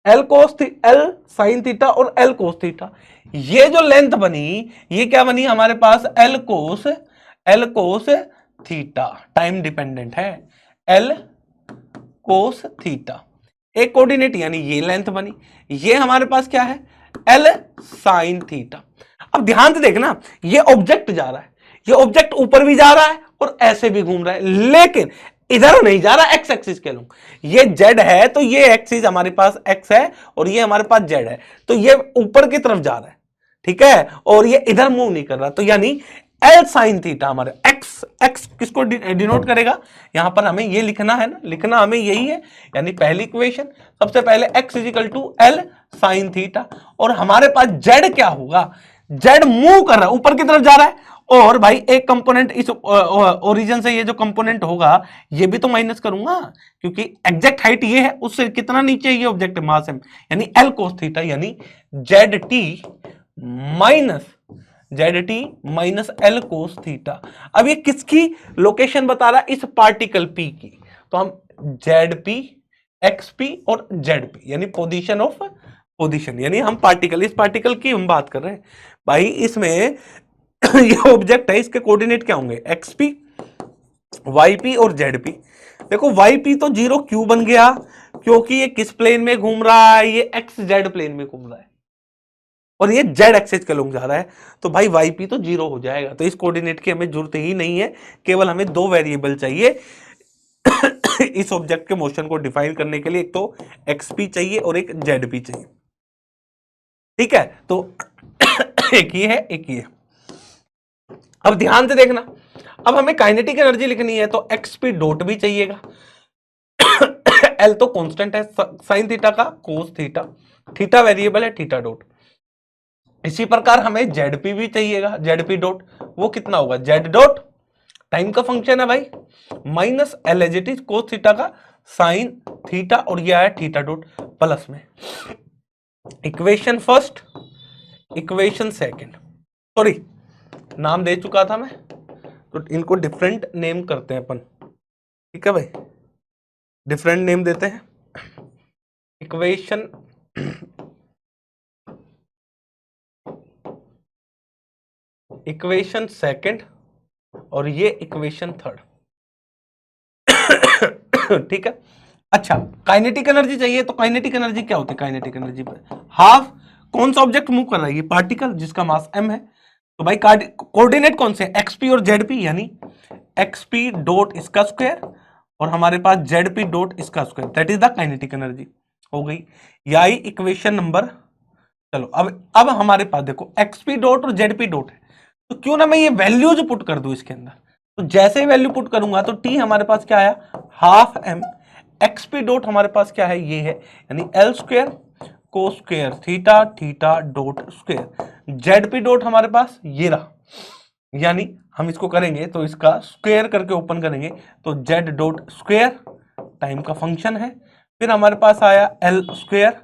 L साइन थीटा और L कोस थीटा। ये जो लेंथ बनी, ये क्या बनी हमारे पास, L cos theta, time dependent है, L कोस थीटा। एक कोऑर्डिनेट यानी ये लेंथ बनी, ये हमारे पास क्या है, L साइन थीटा। अब ध्यान से देखना, ये ऑब्जेक्ट जा रहा है, ये ऑब्जेक्ट ऊपर भी जा रहा है और ऐसे भी घूम रहा है, लेकिन इधर नहीं जा रहा एक्स एक्सिस के लोग। ये जेड है तो ये एक्सिस हमारे पास एक्स है और ये हमारे पास जेड है, तो ये ऊपर की तरफ जा रहा है। ठीक है, और ये इधर मूव नहीं कर रहा, तो यानी L साइन थीटा हमारे एक्स किसको डिनोट करेगा, यहां पर हमें ये लिखना है ना, लिखना हमें यही है। यानी पहली इक्वेशन, सबसे पहले x equal to L sine theta, और हमारे पास जेड क्या होगा, जेड मूव कर रहा है, ऊपर की तरफ जा रहा है, और भाई एक कंपोनेंट इस ओरिजिन से, ये जो कंपोनेंट होगा ये भी तो माइनस करूंगा, क्योंकि एग्जैक्ट हाइट ये है, उससे कितना नीचे ये ऑब्जेक्ट मास है, यानी L कोस थीटा, यानी ZT minus L cos theta. अब ये किसकी लोकेशन बता रहा है, इस पार्टिकल P की, तो हम ZP, XP और ZP यानी पोजीशन ऑफ पोजीशन, यानी हम पार्टिकल, इस पार्टिकल की हम बात कर रहे हैं भाई। इसमें ये ऑब्जेक्ट है, इसके कोऑर्डिनेट क्या होंगे, XP, YP और ZP। देखो YP तो 0 क्यों बन गया, क्योंकि ये किस प्लेन में घूम रहा है, ये XZ प्लेन में घूम रहा है और ये Z एक्सिस के लोग जा रहा है, तो भाई YP तो 0 हो जाएगा। तो इस कोऑर्डिनेट की हमें जरूरत ही नहीं है, केवल हमें दो वेरिएबल चाहिए इस ऑब्जेक्ट के मोशन को डिफाइन करने के लिए, एक तो XP चाहिए और एक ZP चाहिए। ठीक है, तो एक ही है, एक ही है। अब ध्यान से देखना, अब हमें काइनेटिक एनर्जी लिखनी है तो XP डॉट भी चाहिएगा। L तो कांस्टेंट है साइन थीटा का, कोस थीटा, थीटा वेरिएबल है, थीटा डॉट। इसी प्रकार हमें ZP भी चाहिएगा, ZP डॉट, वो कितना होगा, Z डॉट टाइम का फंक्शन है भाई, minus L as it is cos theta का साइन थीटा, और यह है थीटा डॉट प्लस में equation first, equation second, sorry नाम दे चुका था मैं, तो इनको डिफरेंट नेम करते हैं अपन। ठीक है भाई, डिफरेंट नेम देते हैं। इक्वेशन सेकंड और ये इक्वेशन थर्ड। ठीक है, अच्छा काइनेटिक एनर्जी चाहिए, तो काइनेटिक एनर्जी क्या होती है, काइनेटिक एनर्जी पर हाफ, कौन सा ऑब्जेक्ट मूव कर रहा है, ये पार्टिकल जिसका मास m है, तो भाई कोऑर्डिनेट कौन से, XP और ZP, यानी XP डॉट इसका स्क्वायर और हमारे पास ZP डॉट इसका square, that is the kinetic energy हो गई। यही इक्वेशन नंबर, चलो अब हमारे पास देखो XP डॉट और ZP डॉट है, तो क्यों ना मैं ये वैल्यूज पुट कर दूं इसके अंदर। तो जैसे ही वैल्यू पुट करूंगा तो T हमारे पास क्या आया, हाफ m, एक्सपी डॉट हमारे पास क्या है, ये है, यानी एल स्क्वायर को square theta theta dot square. Z P dot हमारे पास ये रहा, यानी हम इसको करेंगे तो इसका स्क्वायर करके ओपन करेंगे तो जेड डॉट स्क्वायर टाइम का फंक्शन है। फिर हमारे पास आया L square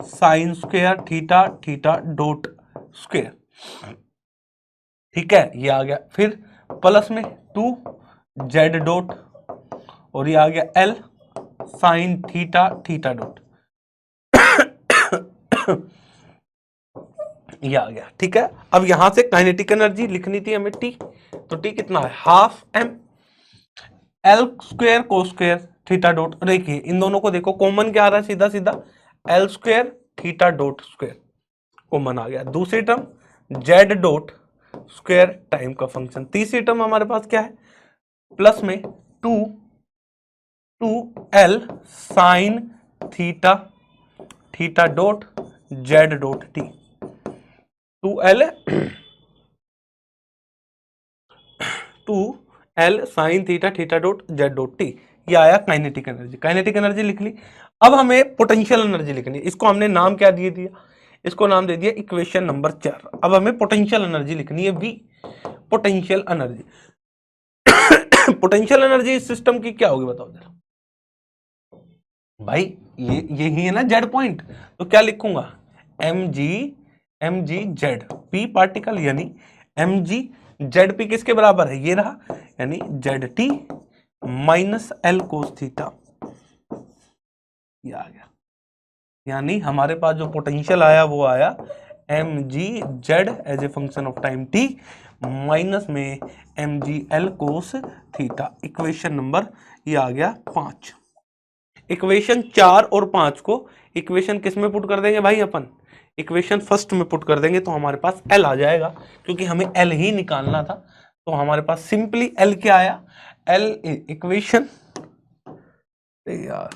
sine square theta theta dot square, ठीक है, ये आ गया। फिर प्लस में 2 जेड डॉट और ये आ गया L sine theta theta dot ये आ गया, ठीक है। अब यहां से काइनेटिक एनर्जी लिखनी थी हमें टी, तो टी कितना है, हाफ एम एल स्क्वायर को स्क्वायर थीटा डॉट। देखिए इन दोनों को देखो, कॉमन क्या आ रहा है, सीधा सीधा l square theta dot square common आ गया। दूसरी term z dot square time का फंक्शन। तीसरी टर्म हमारे पास क्या है, प्लस में 2 l sine theta theta dot z dot t. 2L sine theta theta dot z dot t, ये आया काइनेटिक एनर्जी। काइनेटिक एनर्जी लिख ली। अब हमें पोटेंशियल एनर्जी लिखनी है। इसको हमने नाम क्या दे दिया, इसको नाम दे दिया इक्वेशन नंबर 4। अब हमें पोटेंशियल एनर्जी लिखनी है, V potential energy. Potential energy इस सिस्टम की क्या होगी बताओ जरा भाई, यही है ना जेड पॉइंट, तो क्या लिखूंगा, mg जेड पी पार्टिकल, यानी mg जेड पी किसके बराबर है, ये रहा, यानी Z T minus L cos theta, ये आ गया। यानी हमारे पास जो पोटेंशियल आया वो आया mg z as a function of time t minus में mg L cos theta. Equation number ये आ गया 5। इक्वेशन 4 और 5 को इक्वेशन किस में पुट कर देंगे भाई, अपन इक्वेशन फर्स्ट में पुट कर देंगे तो हमारे पास L आ जाएगा, क्योंकि हमें L ही निकालना था। तो हमारे पास सिंपली L क्या आया, L इक्वेशन, यार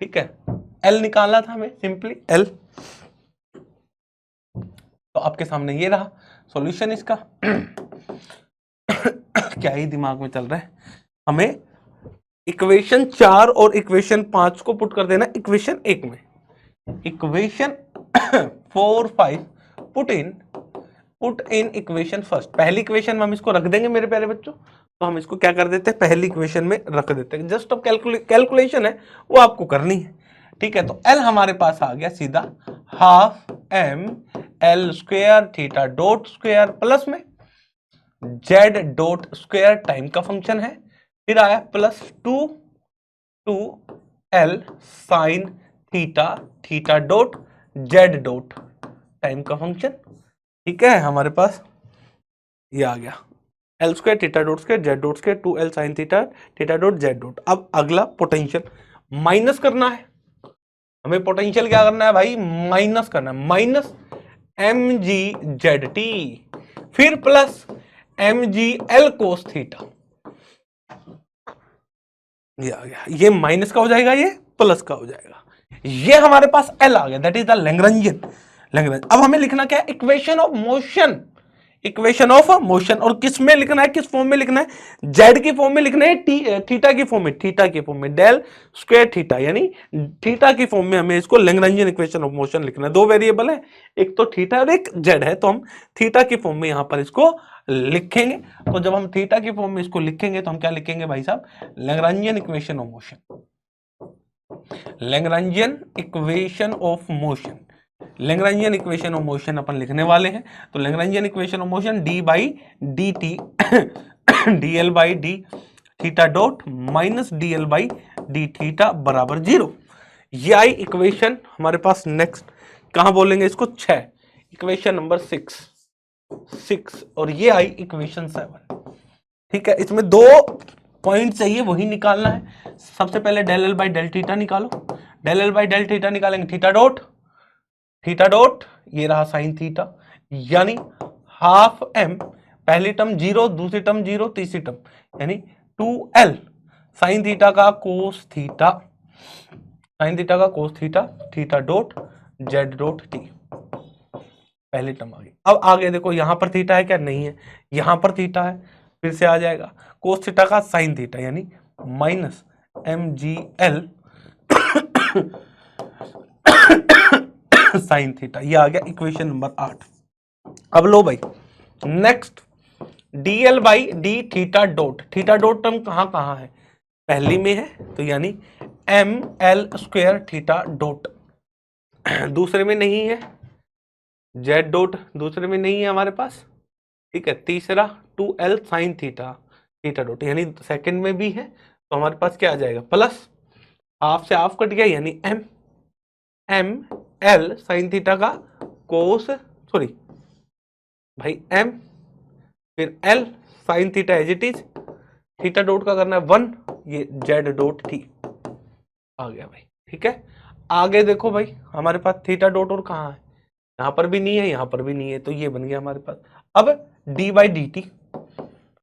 ठीक है, L निकालना था हमें, सिंपली L। तो आपके सामने ये रहा सॉल्यूशन इसका। क्या ही दिमाग में चल रहा है, हमें इक्वेशन 4 और इक्वेशन 5 को पुट कर देना इक्वेशन 1 में। Equation 4 5 put in equation first. पहली इक्वेशन में हम इसको रख देंगे मेरे प्यारे बच्चों, तो हम इसको क्या कर देते हैं, पहली इक्वेशन में रख देते हैं। जस्ट अब कैलकुलेशन है वो आपको करनी है, ठीक है। तो L हमारे पास आ गया सीधा half m L square theta dot square plus में जेड डॉट स्क्वायर टाइम का फंक्शन है। फिर आया plus 2 l sine theta theta dot z dot time का फंक्शन, ठीक है। हमारे पास ये आ गया L square theta dot square Z dot square 2L sine theta theta dot z dot. अब अगला पोटेंशियल माइनस करना है हमें। पोटेंशियल क्या करना है भाई, माइनस करना है, माइनस mg जेड टी फिर plus mg L cos theta, ये आ गया। ये माइनस का हो जाएगा, ये प्लस का हो जाएगा। ये हमारे पास L आ गया, दैट इज द लैग्रेंजियन। अब हमें लिखना क्या है, equation of motion. Equation of motion, और किस में लिखना है, किस फॉर्म में लिखना है, जेड की फॉर्म में लिखना है, थीटा की फॉर्म में, थीटा की फॉर्म में डेल स्क्वायर थीटा, यानी थीटा की फॉर्म में हमें इसको लैग्रेंजियन इक्वेशन ऑफ मोशन लिखना है। दो वेरिएबल है, एक तो थीटा और एक जेड है, तो हम थीटा की फॉर्म में यहां पर इसको लिखेंगे। तो जब हम थीटा की फॉर्म में इसको लिखेंगे तो हम क्या लिखेंगे भाई साहब, Lagrangian equation of motion. Lagrangian equation of motion, Lagrangian equation of motion अपन लिखने वाले हैं। तो Lagrangian equation of motion d by d t d L by d theta dot minus d L by d theta बराबर 0। ये आई equation हमारे पास। Next कहां बोलेंगे इसको, 6, इक्वेशन नंबर 6 और ये आई इक्वेशन 7, ठीक है। इसमें 2 पॉइंट चाहिए, वही निकालना है। सबसे पहले del L by del theta निकालो। Del L by del theta निकालेंगे, थीटा डॉट ये रहा साइन थीटा, यानी हाफ m, पहली टर्म 0 दूसरी टर्म 0 तीसरी टर्म, यानी 2L साइन थीटा का कोस थीटा, साइन थीटा का cos theta theta dot z dot t, पहली टर्म आ गई। अब आगे देखो, यहां पर थीटा है क्या, नहीं है, यहां पर थीटा है, फिर से आ जाएगा कोस थीटा का साइन थीटा यानी माइनस mgl साइन थीटा। ये आ गया इक्वेशन नंबर 8। अब लो भाई next dl by d theta dot. Theta dot term कहाँ कहाँ है, पहली में है तो यानी ml स्क्वायर थीटा डॉट, दूसरे में नहीं है z डॉट, दूसरे में नहीं है हमारे पास, ठीक है। तीसरा 2l sine theta theta dot यानी सेकंड में भी है, तो हमारे पास क्या आ जाएगा प्लस हाफ से हाफ कट गया यानी m l साइन थीटा का कोस सॉरी भाई m फिर l sine theta as it is, theta dot का करना है 1, ये z डॉट थी आ गया भाई, ठीक है। आगे देखो भाई हमारे पास थीटा डॉट और कहाँ है, यहाँ पर भी नहीं है यहाँ पर भी नहीं है, तो ये बन गया हमारे पास। अब d by d t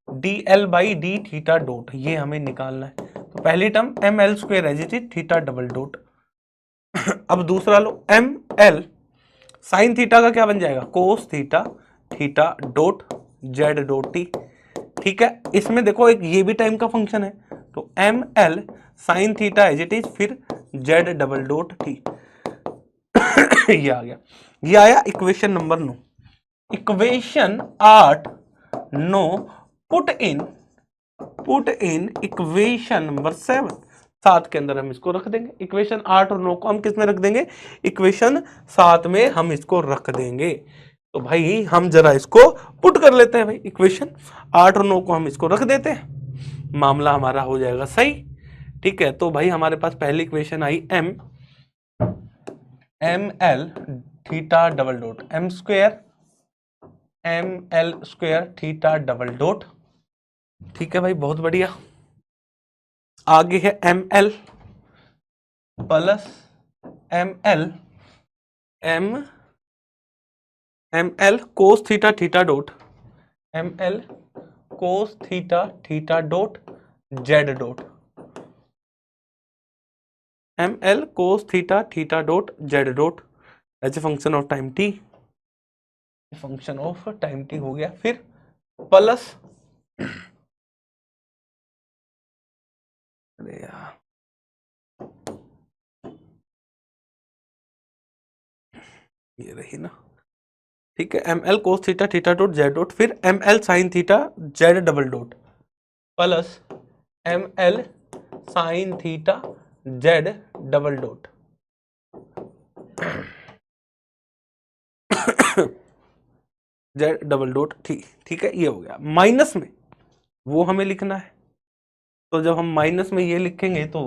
d L by d theta dot ये हमें निकालना है, तो पहली term m L square as it is theta double dot. अब दूसरा लो एम एल साइन थीटा का क्या बन जाएगा cos theta theta dot z dot t, ठीक है। इसमें देखो एक ये भी टाइम का फंक्शन है, तो m L sine theta as it is फिर जेड डबल डॉट टी ये आ गया। ये आया equation number 9। Equation 8 9 put in equation number 7 7 के अंदर हम इसको रख देंगे। इक्वेशन 8 और 9 को हम किस में रख देंगे, इक्वेशन 7 में हम इसको रख देंगे। तो भाई हम जरा इसको पुट कर लेते हैं भाई, इक्वेशन 8 और 9 को हम इसको रख देते हैं, मामला हमारा हो जाएगा सही, ठीक है। तो भाई हमारे पास पहली इक्वेशन आई m L theta double dot m L square theta double dot, ठीक है भाई बहुत बढ़िया। आगे है m L plus m L cos theta theta dot m L cos theta theta dot z dot, m L cos theta theta dot z dot as a function of time t, function of time t हो गया। फिर plus अरे यार ये रही ना, ठीक है। M L cos theta theta dot z dot फिर m L sine theta z double dot plus m L sine theta z double dot z double dot ठीक है। ये हो गया। माइनस में वो हमें लिखना है, तो जब हम माइनस में ये लिखेंगे तो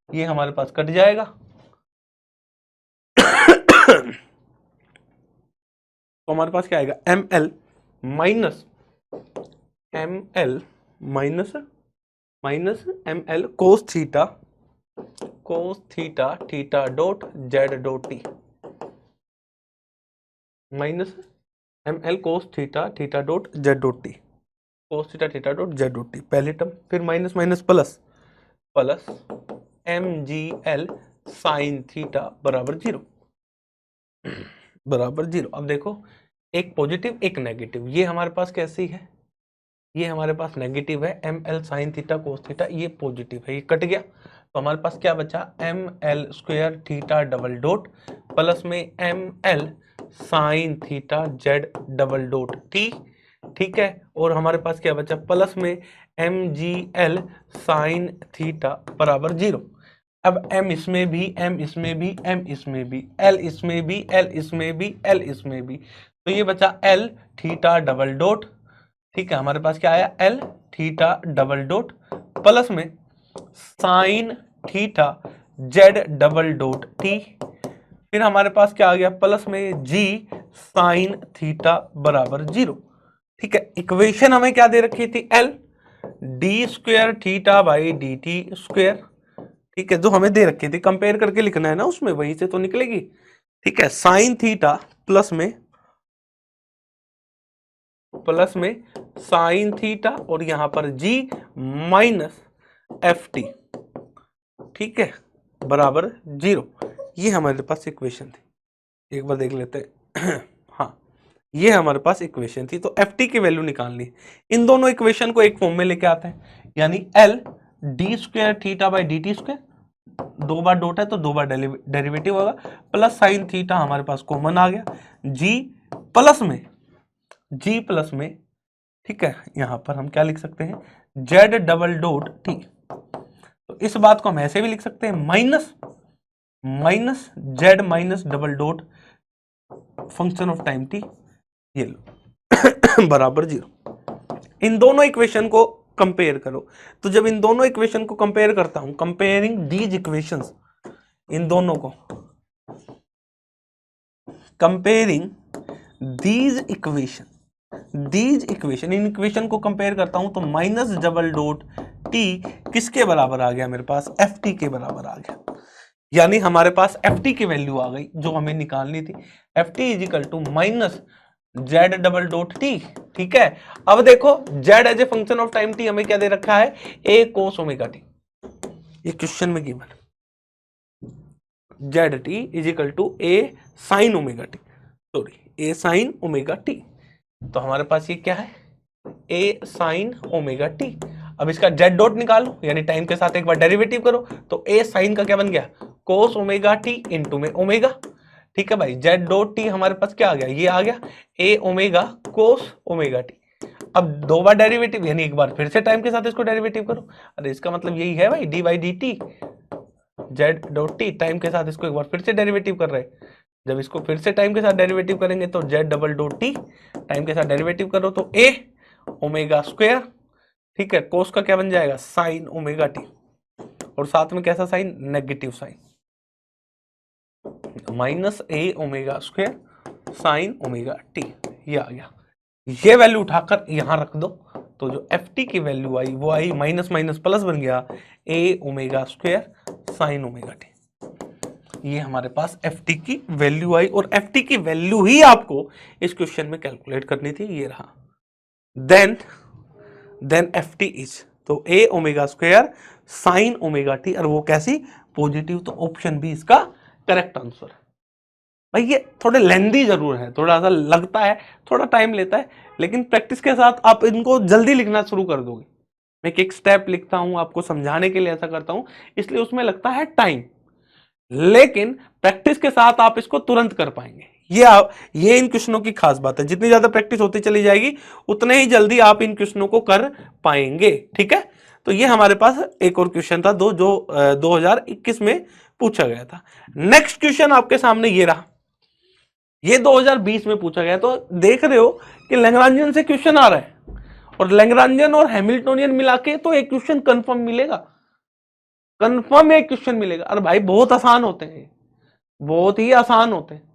ये हमारे पास कट जाएगा तो हमारे पास क्या आएगा m L minus m L cos theta theta dot z dot t minus m L cos theta theta dot z dot t, cos theta theta dot z dot t पहली टर्म, फिर minus minus plus m g L sine theta बराबर 0 बराबर 0। अब देखो एक positive एक negative, ये हमारे पास कैसी है, ये हमारे पास नेगेटिव है m L sine theta cos theta, ये पॉजिटिव है, ये कट गया, तो हमारे पास क्या बचा m L square theta double dot plus में m L sine theta z double dot t, ठीक है। और हमारे पास क्या बचा प्लस में m g L sine theta बराबर 0। अब m इसमें भी m इसमें भी m इसमें भी l इसमें भी l इसमें भी l इसमें भी, तो ये बचा l थीटा डबल डॉट, ठीक है। हमारे पास क्या आया l theta double dot plus में sine theta z double dot t, फिर हमारे पास क्या आ गया प्लस में g साइन थीटा बराबर 0, ठीक है। इक्वेशन हमें क्या दे रखी थी l D square theta by d t square, ठीक है, जो हमें दे रखी थी, कंपेयर करके लिखना है ना उसमें, वहीं से तो निकलेगी, ठीक है। साइन थीटा प्लस में साइन थीटा और यहां पर g माइनस एफ टी, ठीक है, बराबर 0। ये हमारे पास इक्वेशन थी, एक बार देख लेते हैं हाँ ये हमारे पास इक्वेशन थी। तो एफ टी की वैल्यू निकालनी है। इन दोनों इक्वेशन को एक फॉर्म में लेके आते हैं, यानी L D square theta by d t square, 2 bar dot है तो 2 बार डेरिवेटिव होगा, प्लस साइन थीटा हमारे पास कॉमन आ गया, जी प्लस में, ठीक है, यहां पर हम क्या लिख सकते हैं, जेड डबल डॉट टी। तो इस बात को हम ऐसे भी लिख सकते हैं, minus Z minus double dot function of time T, ये लो बराबर 0। इन दोनों इक्वेशन को कंपेयर करो। तो जब इन दोनों इक्वेशन को कंपेयर करता हूं, कंपेयरिंग दीज इक्वेशंस, इन दोनों को comparing these equation, in equation को कंपेयर करता हूं तो माइनस डबल डॉट टी किसके बराबर आ गया मेरे पास, एफ टी के बराबर आ गया। यानी हमारे पास एफ टी की वैल्यू आ गई जो हमें निकालनी थी, f t is equal to minus z double dot t. ठीक है, अब देखो z as a function of time t हमें क्या दे रखा है, ए कोस ओमेगा टी, ये क्वेश्चन में given, z t is equal to a sine omega t, sorry a sine omega t. तो हमारे पास ये क्या है, ए साइन ओमेगा टी। अब इसका जेड डॉट निकालो, यानी टाइम के साथ एक बार डेरिवेटिव करो, तो ए साइन का क्या बन गया, कोस ओमेगा टी इंटू में ओमेगा। ठीक है भाई, जेड डॉट टी हमारे पास क्या आ गया, ये आ गया a omega cos omega T. अब 2 बार डेरिवेटिव, यानी एक बार फिर से टाइम के साथ इसको डेरिवेटिव करो। अरे इसका मतलब यही है भाई, d by d T Z dot T, time के साथ इसको एक बार फिर से डेरिवेटिव कर रहे हैं। जब इसको फिर से टाइम के साथ डेरिवेटिव करेंगे तो Z double dot T, time के साथ डेरिवेटिव करो तो ए ओमेगा स्क्वायर, ठीक है, कोस का क्या बन जाएगा, साइन ओमेगा टी, और साथ में कैसा sign, negative sign, minus a omega square sine omega t, ये आ गया। ये वैल्यू उठाकर यहां रख दो, तो जो एफ टी की वैल्यू आई वो आई माइनस माइनस प्लस बन गया, a omega square sine omega t. ये हमारे पास एफ टी की वैल्यू आई, और एफ टी की वैल्यू ही आपको इस क्वेश्चन में कैलकुलेट करनी थी, ये रहा। देन एफ टी इज, तो a omega square sine omega t, और वो कैसी, पॉजिटिव, तो ऑप्शन बी इसका करेक्ट आंसर है। भाई ये थोड़े लेंदी जरूर है, थोड़ा सा लगता है, थोड़ा टाइम लेता है, लेकिन प्रैक्टिस के साथ आप इनको जल्दी लिखना शुरू कर दोगे। मैं एक स्टेप लिखता हूं आपको समझाने के लिए, ऐसा करता हूं, इसलिए उसमें लगता है टाइम, लेकिन प्रैक्टिस के साथ आप इसको तुरंत कर पाएंगे। ये इन क्वेश्चनों की खास बात है, जितनी ज्यादा प्रैक्टिस होती चली जाएगी उतने ही जल्दी आप इन क्वेश्चनों को कर पाएंगे। ठीक है, तो ये हमारे पास एक और क्वेश्चन था जो 2021 में पूछा गया था। नेक्स्ट क्वेश्चन आपके सामने ये रहा, ये 2020 में पूछा गया। तो देख रहे हो कि लैग्रांजियन से क्वेश्चन आ रहा है, और लैग्रांजियन और हैमिल्टोनियन मिला के तो एक क्वेश्चन कंफर्म मिलेगा, कंफर्म एक क्वेश्चन मिलेगा। अरे भाई बहुत आसान होते हैं, बहुत ही आसान होते हैं।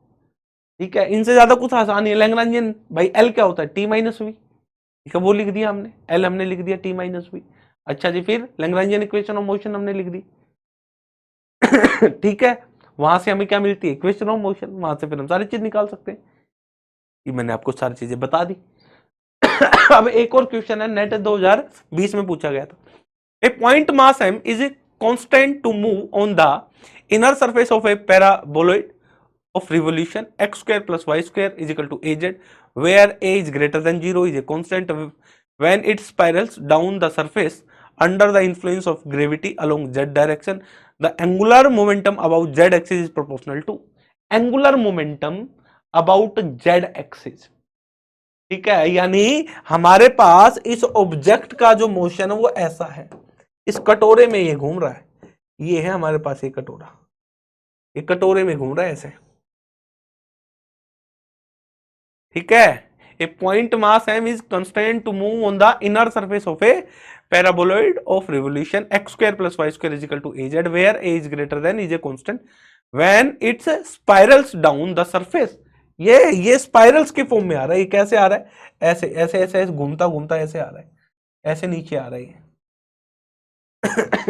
ठीक है, इनसे ज्यादा कुछ आसान नहीं है। लैग्रांजियन भाई एल क्या होता है, टी माइनस वी, ठीक है, वो लिख दिया हमने, एल हमने लिख दिया टी माइनस वी। अच्छा जी, फिर लैग्रांजियन इक्वेशन ऑफ मोशन हमने लिख दी। ठीक है, वहां से हमें क्या मिलती है, इक्वेशन ऑफ मोशन, वहां से फिर हम सारी चीज निकाल सकते हैं। ये मैंने आपको सारी चीजें बता दी। अब एक और क्वेश्चन है, नेट 2020 में पूछा गया था। A point mass m is a constant to move on the inner surface of a paraboloid of revolution x square plus y square is equal to az, where a is greater than 0 is a constant when it spirals down the surface under the influence of gravity along z direction. The angular momentum about z axis is proportional to angular momentum about z axis. ठीक है, यानी हमारे पास इस object का जो motion है वो ऐसा है, इस कटोरे में ये घूम रहा है, ये है हमारे पास ये कटोरा, ये कटोरे में घूम रहा है ऐसे। ठीक है, a point mass m is constant to move on the inner surface of a paraboloid of revolution x square plus y square is equal to az, where a is greater than is a constant when it's spirals down the surface. ये spirals के form में आ रहा है। ये कैसे आ रहा है, ऐसे ऐसे ऐसे घूमता घूमता ऐसे आ रहा है, ऐसे नीचे आ रहा है।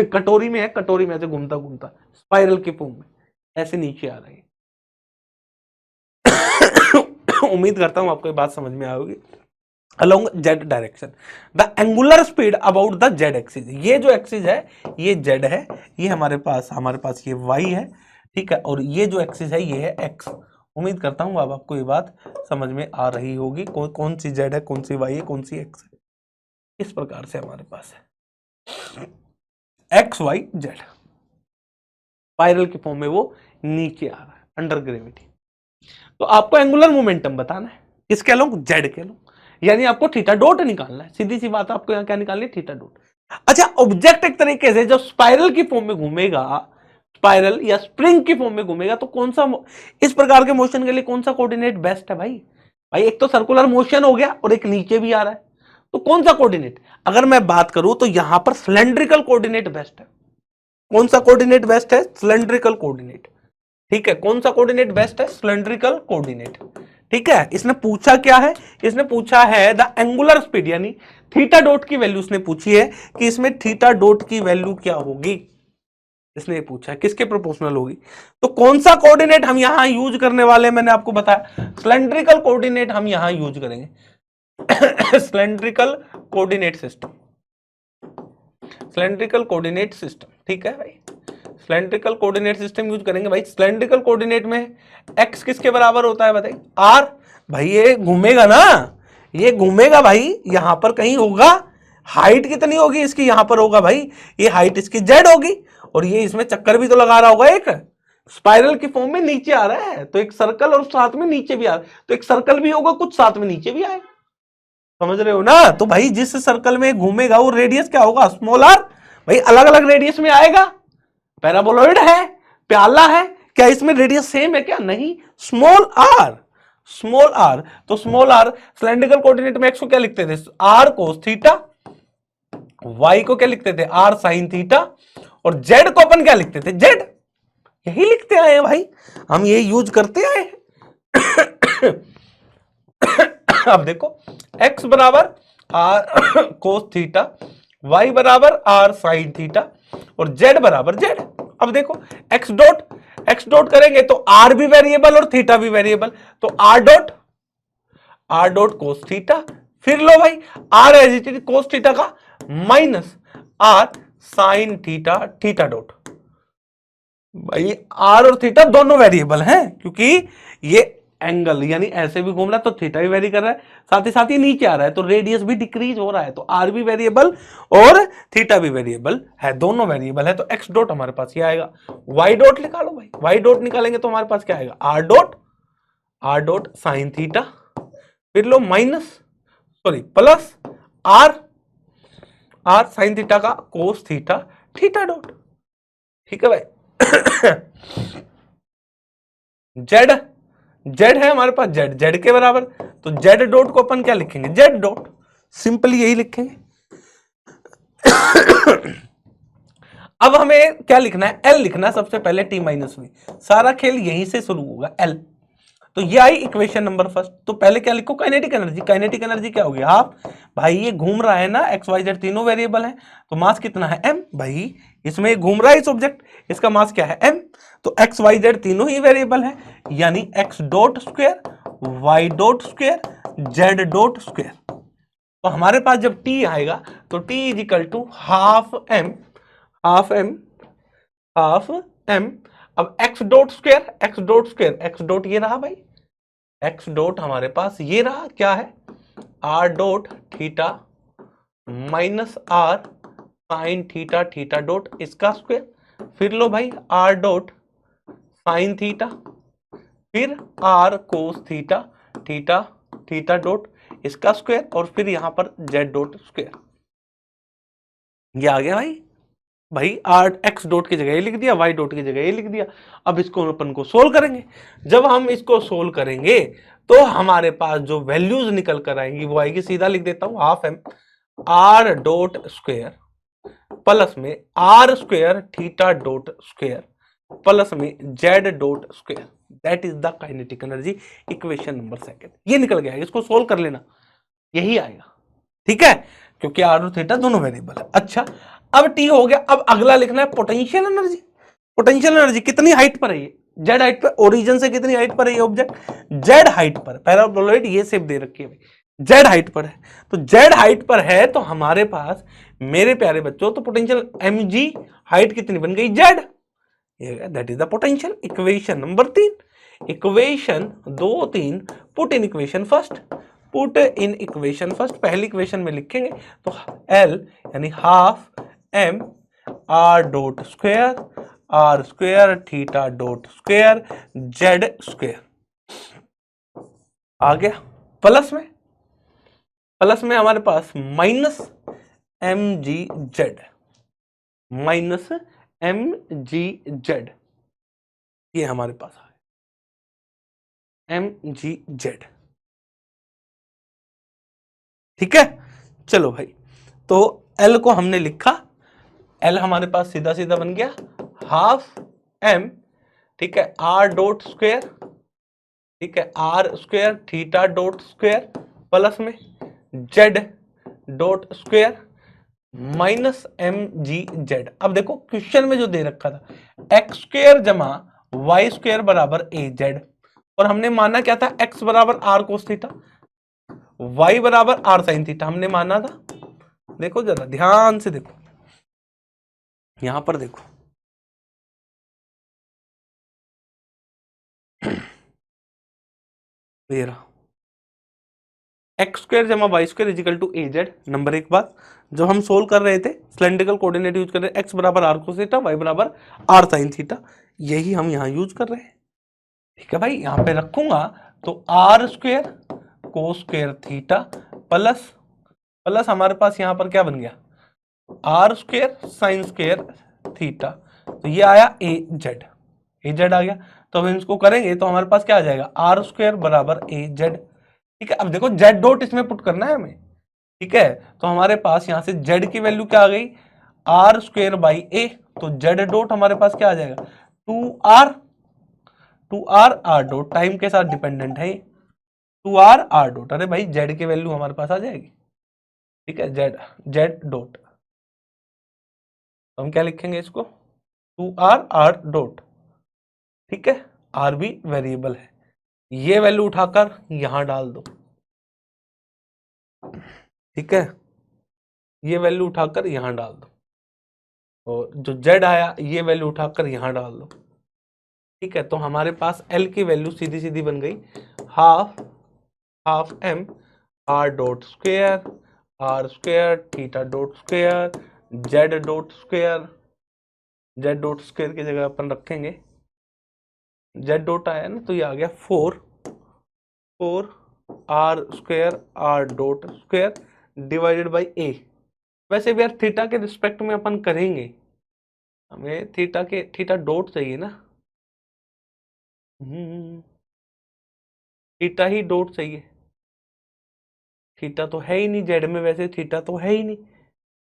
कटोरी में है, कटोरी में ऐसे घूमता घूमता स्पाइरल के फॉर्म में ऐसे नीचे आ रहा है। उम्मीद करता हूं आपको ये बात समझ में आएगी। Along Z direction the angular speed about the z axis, ये जो एक्सिस है ये जेड है, ये हमारे पास ये वाई है। ठीक है, और ये जो एक्सिस है ये है एक्स, उम्मीद करता हूं अब आपको ये बात समझ में आ रही होगी, कौन सी जेड है, कौन सी वाई है, कौन सी एक्स है। इस प्रकार से हमारे पास है एक्स वाई जेड, स्पाइरल के फॉर्म में वो नीचे आ रहा है अंडर ग्रेविटी। तो आपको एंगुलर मोमेंटम बताना है, किस कह लो, जेड कह लो, यानी आपको थीटा डॉट निकालना है। सीधी सी बात, आपको यहां क्या निकालनी है, थीटा डॉट। अच्छा, ऑब्जेक्ट एक तरीके से जब स्पाइरल की फॉर्म में घूमेगा, स्पाइरल या स्प्रिंग की फॉर्म में घूमेगा, तो कौन सा, इस प्रकार के मोशन के लिए कौन सा कोऑर्डिनेट बेस्ट है भाई? भाई एक तो सर्कुलर मोशन हो गया और एक नीचे भी आ रहा है, तो कौन सा कोऑर्डिनेट? अगर मैं बात करूं तो यहां पर सिलेंड्रिकल कोऑर्डिनेट बेस्ट है। कौन सा कोऑर्डिनेट बेस्ट है? Cylindrical coordinate. ठीक है, कौन सा कोऑर्डिनेट बेस्ट है? Cylindrical coordinate. ठीक है, इसने पूछा क्या है? इसने पूछा है द एंगुलर स्पीड, यानी थीटा डॉट की वैल्यू इसने पूछी है कि इसमें थीटा डॉट की वैल्यू क्या होगी। इसने ये पूछा है किसके प्रोपोर्शनल होगी। तो कौन सा कोऑर्डिनेट हम यहां यूज करने वाले, मैंने आपको बताया सिलेंड्रिकल कोऑर्डिनेट हम यहां यूज करेंगे। Cylindrical coordinate system, cylindrical coordinate system. ठीक है भाई, सिलेंड्रिकल कोऑर्डिनेट सिस्टम यूज करेंगे। भाई सिलेंड्रिकल कोऑर्डिनेट में एक्स किसके बराबर होता है बताइए? आर। भाई ये घूमेगा ना, ये घूमेगा भाई, यहां पर कहीं होगा। हाइट कितनी होगी इसकी? यहां पर होगा भाई, ये हाइट इसकी जेड होगी, और ये इसमें चक्कर भी तो लगा रहा होगा, एक स्पाइरल की फॉर्म में नीचे आ रहा है, तो एक सर्कल और साथ में नीचे भी आ रहा है, तो एक सर्कल भी होगा कुछ, साथ में नीचे भी आएगा। समझ रहे हो ना? तो भाई जिस सर्कल में घूमेगा वो रेडियस क्या होगा? Small r. भाई अलग अलग रेडियस में आएगा, पैराबोलॉइड है, प्याला है, क्या इसमें रेडियस सेम है क्या? नहीं, स्मॉल आर, स्मॉल आर। तो स्मॉल आर, सिलेंड्रिकल कोऑर्डिनेट में एक्स को क्या लिखते थे? आर कोस थीटा, वाई को क्या लिखते थे? आर साइन थीटा, और जेड को अपन क्या लिखते थे? जेड। यही लिखते आए हैं भाई, हम ये यूज करते आए हैं। अब देखो, x बराबर आर कोस थीटा, y बराबर आर साइन थीटा, और z बराबर z। अब देखो x डॉट करेंगे तो r भी वेरिएबल और थीटा भी वेरिएबल, तो r डॉट कोस थीटा। फिर लो भाई, r एज कोस थीटा का minus r sign theta, theta dot. भाई r और थीटा दोनों वेरिएबल हैं, क्योंकि ये एंगल यानी ऐसे भी घूम रहा है तो थीटा भी वेरी कर रहा है, साथ ही नीचे आ रहा है तो रेडियस भी डिक्रीज हो रहा है, तो आर भी वेरिएबल और थीटा भी वेरिएबल है, दोनों वेरिएबल है। तो एक्स डॉट हमारे पास ये आएगा। वाई डॉट निकालो भाई, वाई डॉट निकालेंगे तो हमारे पास क्या आएगा? आर डॉट साइन थीटा, फिर लो minus, sorry plus r sine theta का कोस थीटा, थीटा डॉट। ठीक है भाई। जेड है हमारे पास, जेड के बराबर, तो जेड डॉट को अपन क्या लिखेंगे? जेड डॉट, सिंपली यही लिखेंगे। अब हमें क्या लिखना है? एल लिखना है सबसे पहले, टी माइनस में, सारा खेल यहीं से शुरू होगा, एल। तो ये आई इक्वेशन नंबर फर्स्ट। तो पहले क्या लिखो? Kinetic energy. काइनेटिक एनर्जी क्या होगी? हाफ। भाई ये घूम रहा है ना, एक्स वाई जेड तीनों वेरिएबल है, तो मास कितना है? एम। भाई इसमें घूम रहा है इस ऑब्जेक्ट, इसका मास क्या है? एम। तो एक्स वाई जेड तीनों ही वेरिएबल है, यानी X dot square, Y dot square, Z dot square. तो हमारे पास जब टी आएगा तो T is equal to half M, half M, half M. अब X dot square, X dot square, X dot ये रहा भाई, एक्स डॉट हमारे पास ये रहा, क्या है? R dot theta minus r sine theta, theta dot इसका स्क्वायर। फिर लो भाई, आर डॉट साइन थीटा, फिर r cos theta, theta, theta dot इसका स्क्वायर, और फिर यहां पर जेड डॉट स्क्वायर। ये आ गया भाई। भाई आर एक्स डॉट की जगह ये लिख दिया, वाई डॉट की जगह ये लिख दिया। अब इसको अपन को सोल्व करेंगे। जब हम इसको सोल्व करेंगे तो हमारे पास जो वैल्यूज निकल कर आएंगी वो आएगी, सीधा लिख देता हूं, half M R dot square plus में R square theta dot square plus में Z dot square. That is the kinetic energy, equation number second. ये निकल गया, इसको सोल्व कर लेना, यही आएगा। ठीक है, क्योंकि आर और थीटा दोनों वेरिएबल है। अच्छा, अब टी हो गया। अब अगला लिखना है पोटेंशियल एनर्जी। पोटेंशियल एनर्जी कितनी हाइट पर है? ये जेड हाइट पर, ओरिजिन से कितनी हाइट पर है ये ऑब्जेक्ट? जेड हाइट पर। पैराबोलॉइड ये शेप दे रखी है भाई, जेड हाइट पर है। तो जेड हाइट पर है तो हमारे पास, मेरे प्यारे बच्चों, तो पोटेंशियल mg हाइट कितनी बन गई? Z. That is the potential, equation number 3। Equation 2 3 put in equation first, put in equation first, पहली इक्वेशन में लिखेंगे तो L यानी half m r dot square r square theta dot square z square आ गया। प्लस में हमारे पास माइनस mgz, माइनस mgz, ये हमारे पास है mgz। ठीक है, चलो भाई, तो L को हमने लिखा, L हमारे पास सीधा सीधा बन गया हाफ m, ठीक है, r डॉट स्क्वायर, ठीक है, r square theta dot square plus में z dot square minus mgz। अब देखो क्वेश्चन में जो दे रखा था x स्क्वायर जमा y स्क्वायर बराबर az, और हमने माना क्या था, x बराबर r कोस थीटा, y बराबर r साइन थीटा हमने माना था। देखो जरा ध्यान से देखो, यहां पर देखो ये रहा एक्स स्क्वायर जमा y square equal to a z. Number एक बात, जो हम सोल्व कर रहे थे सिलेंड्रिकल कोऑर्डिनेट यूज कर रहे हैं, एक्स बराबर आर कोस थीटा, वाई बराबर आर साइन थीटा, यही हम यहाँ यूज कर रहे हैं। ठीक है भाई, यहाँ पे रखूंगा तो r square cos square theta plus plus हमारे पास यहाँ पर क्या बन गया, r square sine square theta, तो ये आया ए जेड आ गया। तो हम इसको करेंगे तो हमारे पास क्या आ जाएगा, आर स्क्वायर बराबर ए जेड। ठीक है, अब देखो जेड डॉट इसमें पुट करना है हमें। ठीक है, तो हमारे पास यहां से जेड की वैल्यू क्या आ गई, आर स्क्वायर बाई ए, तो जेड डॉट हमारे पास क्या आ जाएगा, 2r आर डॉट, टाइम के साथ डिपेंडेंट है 2r आर डॉट। अरे भाई जेड की वैल्यू हमारे पास आ जाएगी। ठीक है, जेड डॉट, तो हम क्या लिखेंगे इसको, 2r आर डॉट। ठीक है, आर भी वेरिएबल है, ये वैल्यू उठाकर यहां डाल दो। ठीक है, ये वैल्यू उठाकर यहां डाल दो, और जो z आया ये वैल्यू उठाकर यहां डाल दो। ठीक है, तो हमारे पास L की वैल्यू सीधी सीधी बन गई half m r dot square theta dot square z dot square की जगह अपन रखेंगे z डॉट आया ना, तो ये आ गया 4 r square r dot square divided by a। वैसे भी यार थीटा के रिस्पेक्ट में अपन करेंगे, हमें थीटा डॉट चाहिए ना, थीटा ही डॉट चाहिए, थीटा तो है ही नहीं जेड में, वैसे थीटा तो है ही नहीं।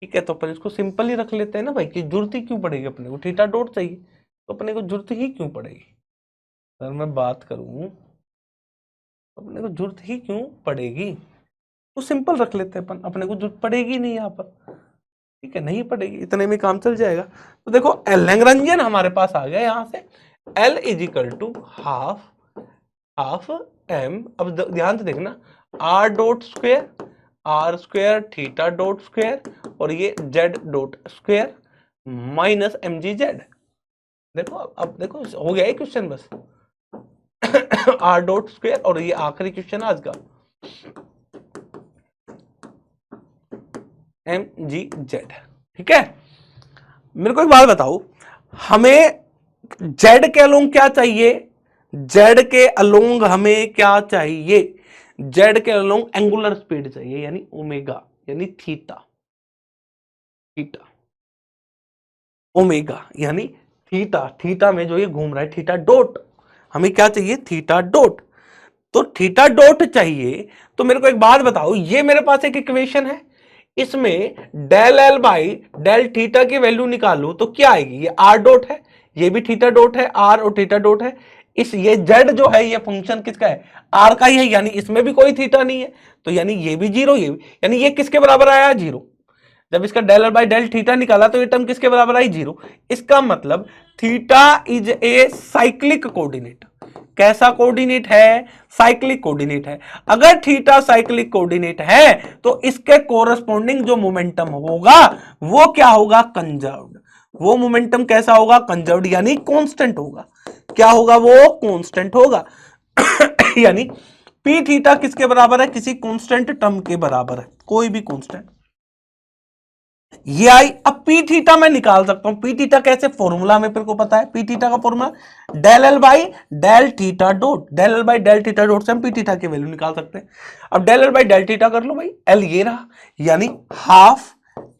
ठीक है, तो अपन इसको सिंपल ही रख लेते हैं ना भाई, कि जरूरत ही क्यों पड़ेगी अपने को, थीटा डॉट चाहिए तो अपने को जरूरत ही क्यों पड़ेगी। अगर मैं बात करूं अपने को जरूरत ही क्यों पड़ेगी, तो सिंपल रख लेते हैं अपन, अपने को जरूरत पड़ेगी नहीं यहाँ पर। ठीक है, नहीं पड़ेगी, इतने में काम चल जाएगा। तो देखो लैग्रेंजियन हमारे पास आ गया यहाँ से, L equal to half m। अब ध्यान से देखना, r dot square theta dot square और ये z dot square minus mgz। देखो अब देखो हो गया ये क्वेश्चन बस r डॉट स्क्वायर, और ये आखिरी क्वेश्चन आज का mgz। ठीक है, मेरे को एक बात बताओ, हमें z के अलोंग क्या चाहिए, z के अलोंग हमें क्या चाहिए, z के अलोंग एंगुलर स्पीड चाहिए, यानी ओमेगा, यानी थीटा ओमेगा यानी थीटा में जो ये घूम रहा है थीटा डॉट, हमें क्या चाहिए, थीटा डॉट। तो थीटा डॉट चाहिए, तो मेरे को एक बात बताओ, ये मेरे पास एक इक्वेशन है, इसमें del L by del theta की वैल्यू निकालू तो क्या आएगी, ये आर डॉट है, ये भी थीटा डॉट है, आर और थीटा डॉट है, ये जेड जो है ये फंक्शन किसका है, आर का ही है, यानी इसमें भी कोई थीटा नहीं है, तो यानी ये भी जीरो, ये भी, यानी ये किसके बराबर आया, जीरो। जब इसका del L by del theta निकाला तो ये टर्म किसके बराबर आई, जीरो। इसका मतलब theta is a cyclic coordinate. कैसा कोऑर्डिनेट है, साइक्लिक कोऑर्डिनेट है। अगर थीटा साइक्लिक कोऑर्डिनेट है तो इसके कोरस्पॉन्डिंग जो मोमेंटम होगा वो क्या होगा, कंजर्व्ड। वो मोमेंटम कैसा होगा, कंजर्व्ड यानी कांस्टेंट होगा। क्या होगा, वो कांस्टेंट होगा। यानी पी थीटा किसके बराबर है, किसी कांस्टेंट टर्म के बराबर है, कोई भी कांस्टेंट। ये आई। अब पी थीटा मैं निकाल सकता हूं, पी थीटा कैसे, फॉर्मूला में मेरे को पता है, पी थीटा का formula del L by del theta dot, del L by del theta dot से हम पी थीटा की वैल्यू निकाल सकते हैं। अब del L by del theta कर लो भाई, एल ये रहा, यानी हाफ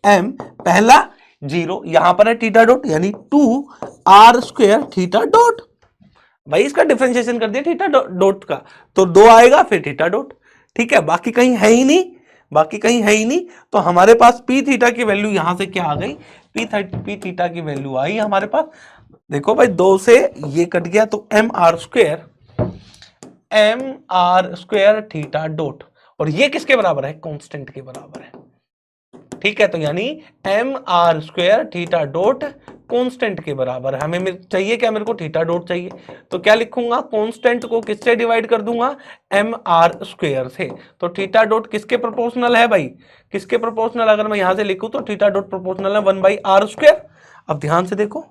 एम पहला जीरो, यहां पर है थीटा डॉट, यानी 2r² थीटा डॉट। भाई इसका डिफरेंशिएशन कर दिया थीटा डॉट का, तो 2 आएगा फिर थीटा डॉट। ठीक है, बाकी कहीं है ही नहीं, बाकी कहीं है ही नहीं, तो हमारे पास पी थीटा की वैल्यू यहां से क्या आ गई, पी थीटा की वैल्यू आई हमारे पास। देखो भाई 2 से ये कट गया, तो mr² थीटा डॉट, और ये किसके बराबर है, कांस्टेंट के बराबर है। ठीक है, तो यानी mr² थीटा डॉट कांस्टेंट के बराबर है। हमें चाहिए क्या, मेरे को थीटा डॉट चाहिए, तो क्या लिखूंगा, कांस्टेंट को किससे डिवाइड कर दूंगा, mr² से। तो थीटा डॉट किसके प्रोपोर्शनल है भाई, किसके प्रोपोर्शनल, अगर मैं यहां से लिखूं तो थीटा डॉट प्रोपोर्शनल है 1/r²। अब ध्यान से देखो,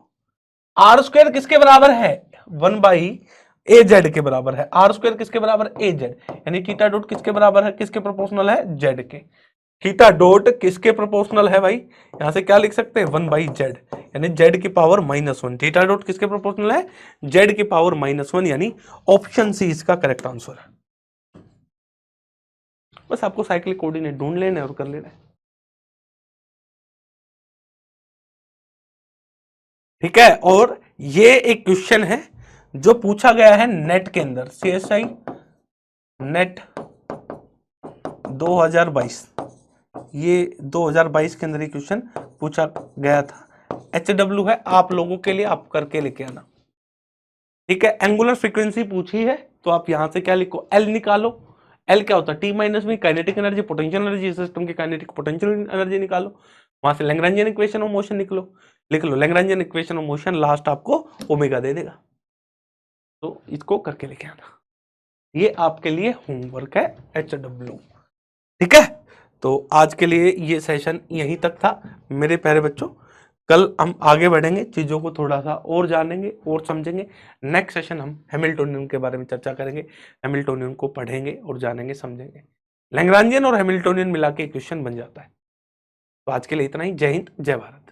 r² किसके बराबर है, 1/az के बराबर है, r² किसके बराबर, az, यानी थीटा डॉट किसके बराबर है, किसके प्रोपोर्शनल है, z के। थीटा डॉट किसके प्रोपोर्शनल है भाई, यहां से क्या लिख सकते हैं, 1/z, यानी z की पावर -1। थीटा डॉट किसके प्रोपोर्शनल है, z की पावर -1, यानी ऑप्शन सी इसका करेक्ट आंसर है। बस आपको साइक्लिक कोऑर्डिनेट ढूंढ लेना है और कर लेना है। ठीक है, और ये एक क्वेश्चन है जो पूछा गया है नेट के अंदर, CSI नेट 2022, ये 2022 के अंदर ये क्वेश्चन पूछा गया था। HW है आप लोगों के लिए, आप करके लेके आना। ठीक है, एंगुलर फ्रीक्वेंसी पूछी है, तो आप यहां से क्या लिखो, एल निकालो। एल क्या होता है, टी माइनस में kinetic energy, potential energy, system की काइनेटिक पोटेंशियल एनर्जी निकालो, वहां से लैग्रेंजियन इक्वेशन ऑफ मोशन निकलो, लिख लो Lagrangian equation of motion, last आपको ओमेगा दे देगा। तो इसको करके लेके आना, ये आपके लिए होमवर्क है HW। ठीक है, तो आज के लिए ये सेशन यहीं तक था मेरे प्यारे बच्चों। कल हम आगे बढ़ेंगे, चीजों को थोड़ा सा और जानेंगे और समझेंगे। नेक्स्ट सेशन हम हैमिल्टोनियन के बारे में चर्चा करेंगे, हैमिल्टोनियन को पढ़ेंगे और जानेंगे समझेंगे। लैग्रांजियन और हैमिल्टोनियन मिला के क्वेश्चन बन जाता है। तो आज के लिए इतना ही, जय हिंद जय भारत।